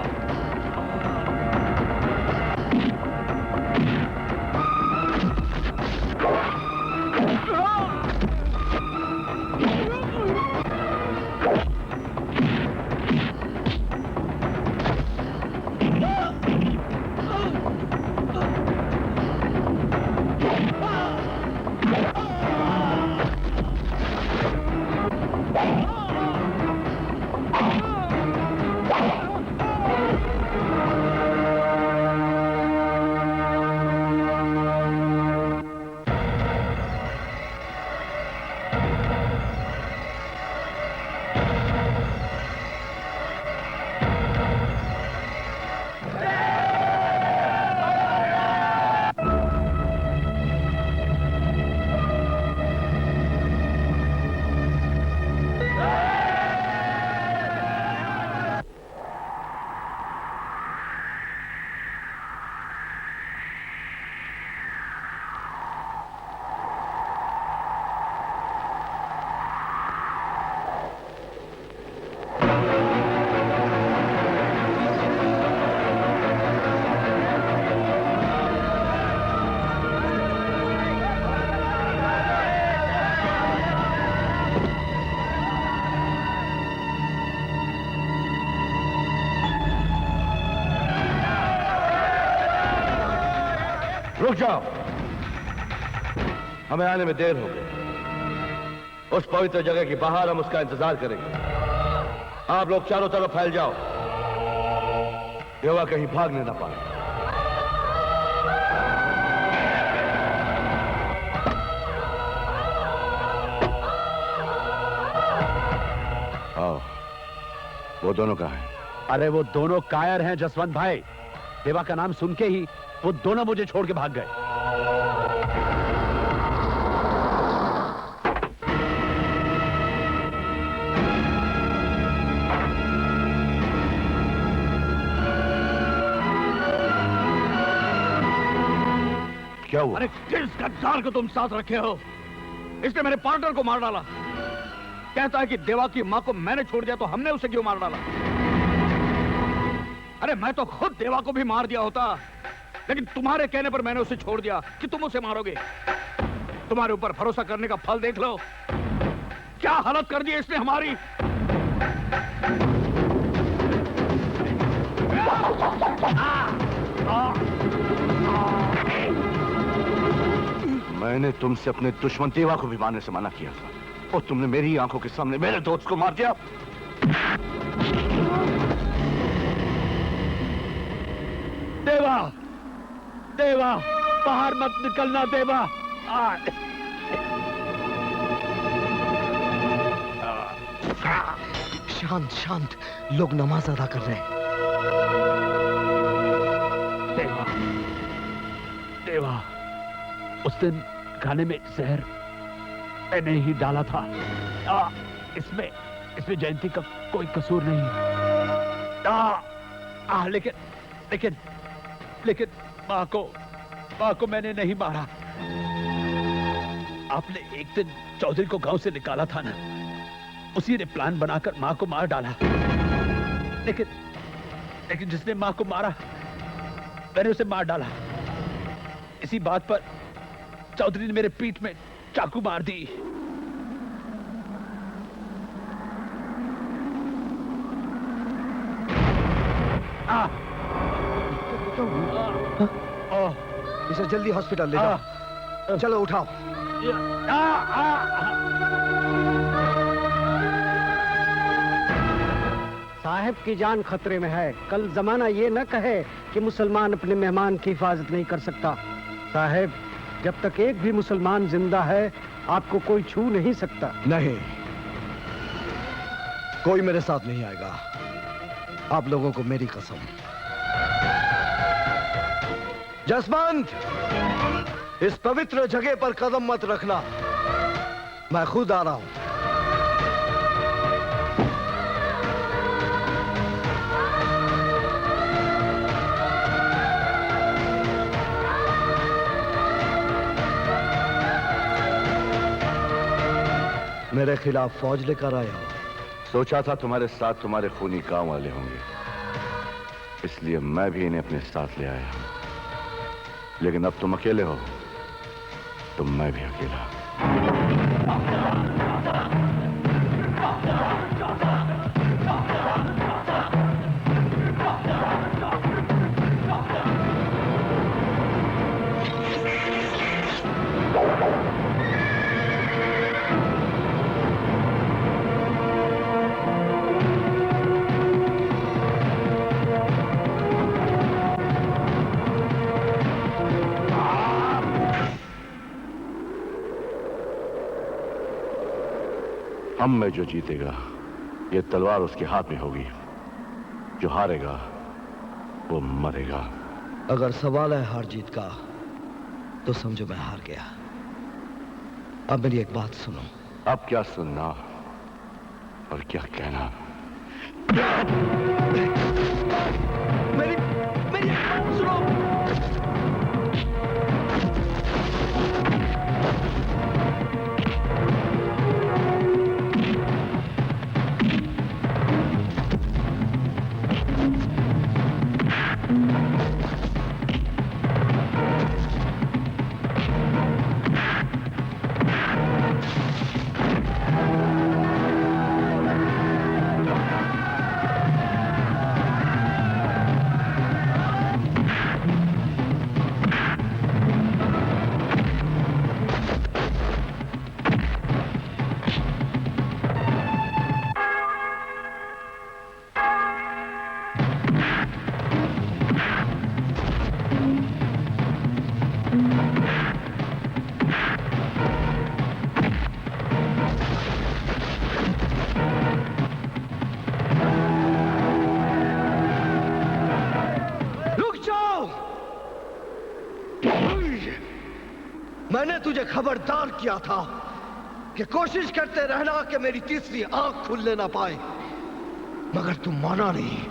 रुक जाओ, हमें आने में देर हो गई। उस पवित्र जगह के बाहर हम उसका इंतजार करेंगे। आप लोग चारों तरफ फैल जाओ, देवा कहीं भागने ना पाए। आओ, वो दोनों कहाँ हैं? अरे वो दोनों कायर हैं जसवंत भाई। देवा का नाम सुन के ही वो दोनों मुझे छोड़ के भाग गए। क्या हुआ? अरे किस गद्दार को तुम साथ रखे हो? इसने मेरे पार्टनर को मार डाला। कहता है कि देवा की माँ को मैंने छोड़ दिया तो हमने उसे क्यों मार डाला? अरे मैं तो खुद देवा को भी मार दिया होता, लेकिन तुम्हारे कहने पर मैंने उसे छोड़ दिया कि तुम उसे मारोगे। तुम्हारे ऊपर भरोसा करने का फल देख लो। क्या हालत कर दी इसने हमारी। मैंने तुमसे अपने दुश्मन देवा को भी मारने से मना किया था और तुमने मेरी आंखों के सामने मेरे दोस्त को मार दिया। देवा, देवा, बाहर मत निकलना देवा। शांत शांत, लोग नमाज अदा कर रहे हैं। देवा, देवा, उस दिन खाने में जहर मैंने ही डाला था। इसमें जयंती का कोई कसूर नहीं। लेकिन माँ को मैंने नहीं मारा। आपने एक दिन चौधरी को गांव से निकाला था ना, उसी ने प्लान बनाकर मां को मार डाला। लेकिन जिसने मां को मारा मैंने उसे मार डाला। इसी बात पर चौधरी ने मेरे पीठ में चाकू मार दी। इसे जल्दी हॉस्पिटल ले जाओ। चलो उठाओ। साहब की जान खतरे में है। कल जमाना ये न कहे कि मुसलमान अपने मेहमान की हिफाजत नहीं कर सकता। साहब, जब तक एक भी मुसलमान जिंदा है आपको कोई छू नहीं सकता। नहीं, कोई मेरे साथ नहीं आएगा। आप लोगों को मेरी कसम। जसवंत, इस पवित्र जगह पर कदम मत रखना। मैं खुद आ रहा हूं। मेरे खिलाफ फौज लेकर आया हो। सोचा था तुम्हारे साथ तुम्हारे खूनी काम वाले होंगे, इसलिए मैं भी इन्हें अपने साथ ले आया। लेकिन अब तुम अकेले हो तो मैं भी अकेला। हम में जो जीतेगा ये तलवार उसके हाथ में होगी, जो हारेगा वो मरेगा। अगर सवाल है हार जीत का तो समझो मैं हार गया। अब मेरी एक बात सुनो। अब क्या सुनना और क्या कहना? मेरी एक बात सुनो। मैंने तुझे खबरदार किया था कि कोशिश करते रहना कि मेरी तीसरी आंख खुलने ना पाए, मगर तुम माना नहीं।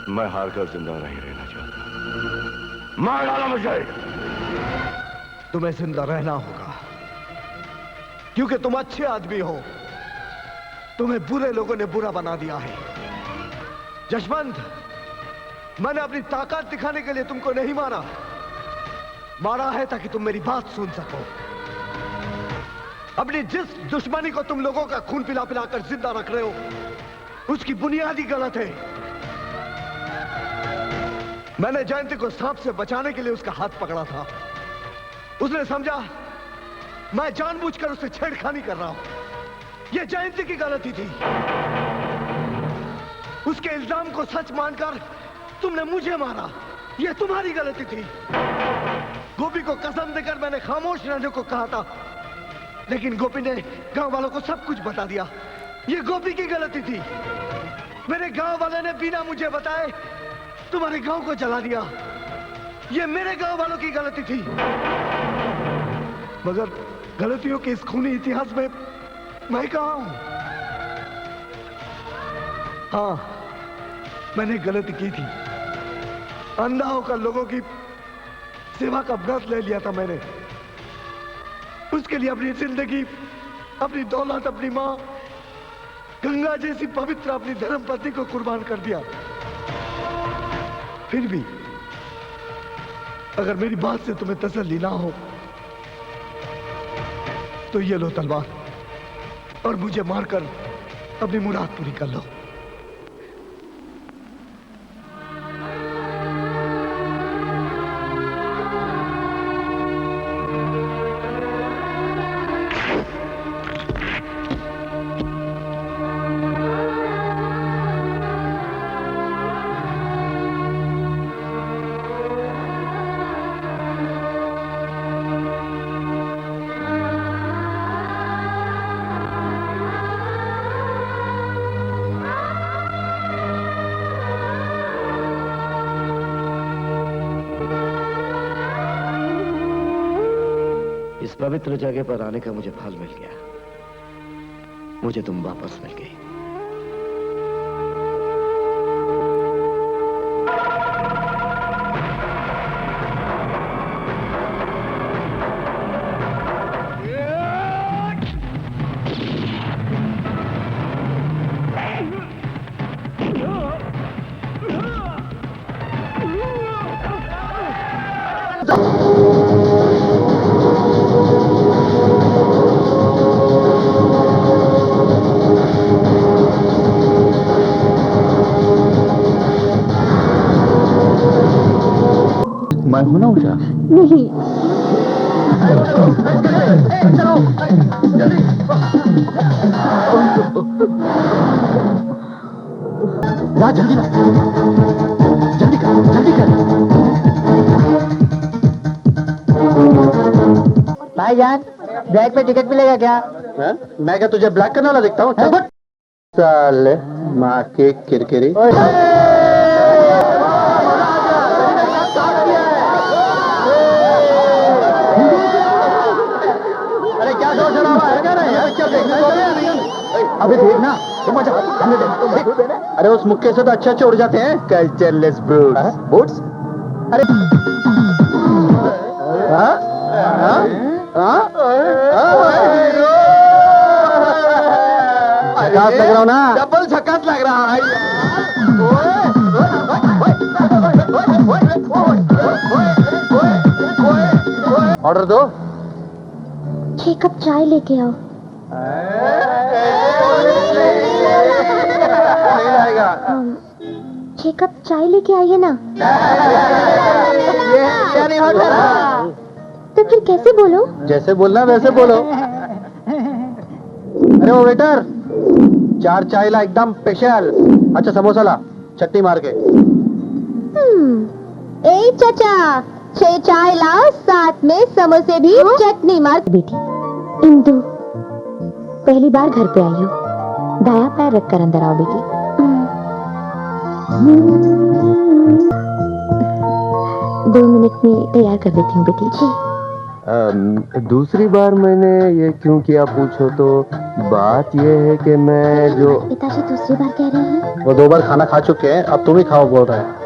मैं हारकर जिंदा नहीं रहना चाहता। मार डालो मुझे। तुम्हें जिंदा रहना होगा क्योंकि तुम अच्छे आदमी हो। तुम्हें बुरे लोगों ने बुरा बना दिया है। जशवंत, मैंने अपनी ताकत दिखाने के लिए तुमको नहीं मारा। मारा है ताकि तुम मेरी बात सुन सको। अपनी जिस दुश्मनी को तुम लोगों का खून पिला पिलाकर जिंदा रख रहे हो उसकी बुनियादी गलत है। मैंने जयंती को सांप से बचाने के लिए उसका हाथ पकड़ा था। उसने समझा मैं जानबूझकर उससे छेड़खानी कर रहा हूं। यह जयंती की गलती थी। उसके इल्जाम को सच मानकर तुमने मुझे मारा। यह तुम्हारी गलती थी। गोपी को कसम देकर मैंने खामोश रहने को कहा था, लेकिन गोपी ने गांव वालों को सब कुछ बता दिया। यह गोपी की गलती थी। मेरे गांव वाले ने बिना मुझे बताए तुम्हारे गांव को जला दिया। यह मेरे गांव वालों की गलती थी। मगर गलतियों के इस खूनी इतिहास में मैं कहां हूं? हां, मैंने गलती की थी। अंधा होकर लोगों की सेवा का व्रत ले लिया था मैंने। उसके लिए अपनी जिंदगी, अपनी दौलत, अपनी मां गंगा जैसी पवित्र अपनी धर्मपत्नी को कुर्बान कर दिया। फिर भी अगर मेरी बात से तुम्हें तसल्ली ना हो तो ये लो तलवार और मुझे मारकर अपनी मुराद पूरी कर लो। पवित्र जगह पर आने का मुझे फल मिल गया। मुझे तुम वापस मिल गई। मैं हूं ना उषा? नहीं। जा जल्दी ना, जल्दी कर, जल्दी कर। भाईजान, ब्लैक पे टिकट मिलेगा क्या? है? मैं क्या तुझे ब्लैक करने वाला दिखता हूँ? साले माँ के किरकिरी। अभी देख ना, तुम अच्छा हमने देख। अरे उस मुक्के से तो अच्छे अच्छे उड़ जाते हैं। कल्चरलेस ब्रूट्स। बूट्स? अरे झकास लग रहा हूँ ना? डबल झकास लग रहा है। ऑर्डर दो। 6 कप चाय लेके आओ। नहीं आएगा। 6 कप चाय लेके आइए ना। ये नहीं होता। तो फिर कैसे बोलो? जैसे बोलना वैसे बोलो। अरे वो वेटर, 4 चाय ला एकदम स्पेशल। अच्छा समोसा ला, चटनी मार के। ए चाचा, 6 चाय लाओ, साथ में समोसे भी, चटनी मार। बेटी इंदु, पहली बार घर पे आई हो, दाया पैर रखकर अंदर आओ बेटी। 2 मिनट में तैयार कर देती हूँ बेटी। जी। दूसरी बार मैंने ये क्यों किया पूछो तो बात ये है कि मैं जो पिताजी दूसरी बार कह रहे हैं। वो 2 बार खाना खा चुके हैं, अब तुम ही खाओ बोल रहे हैं।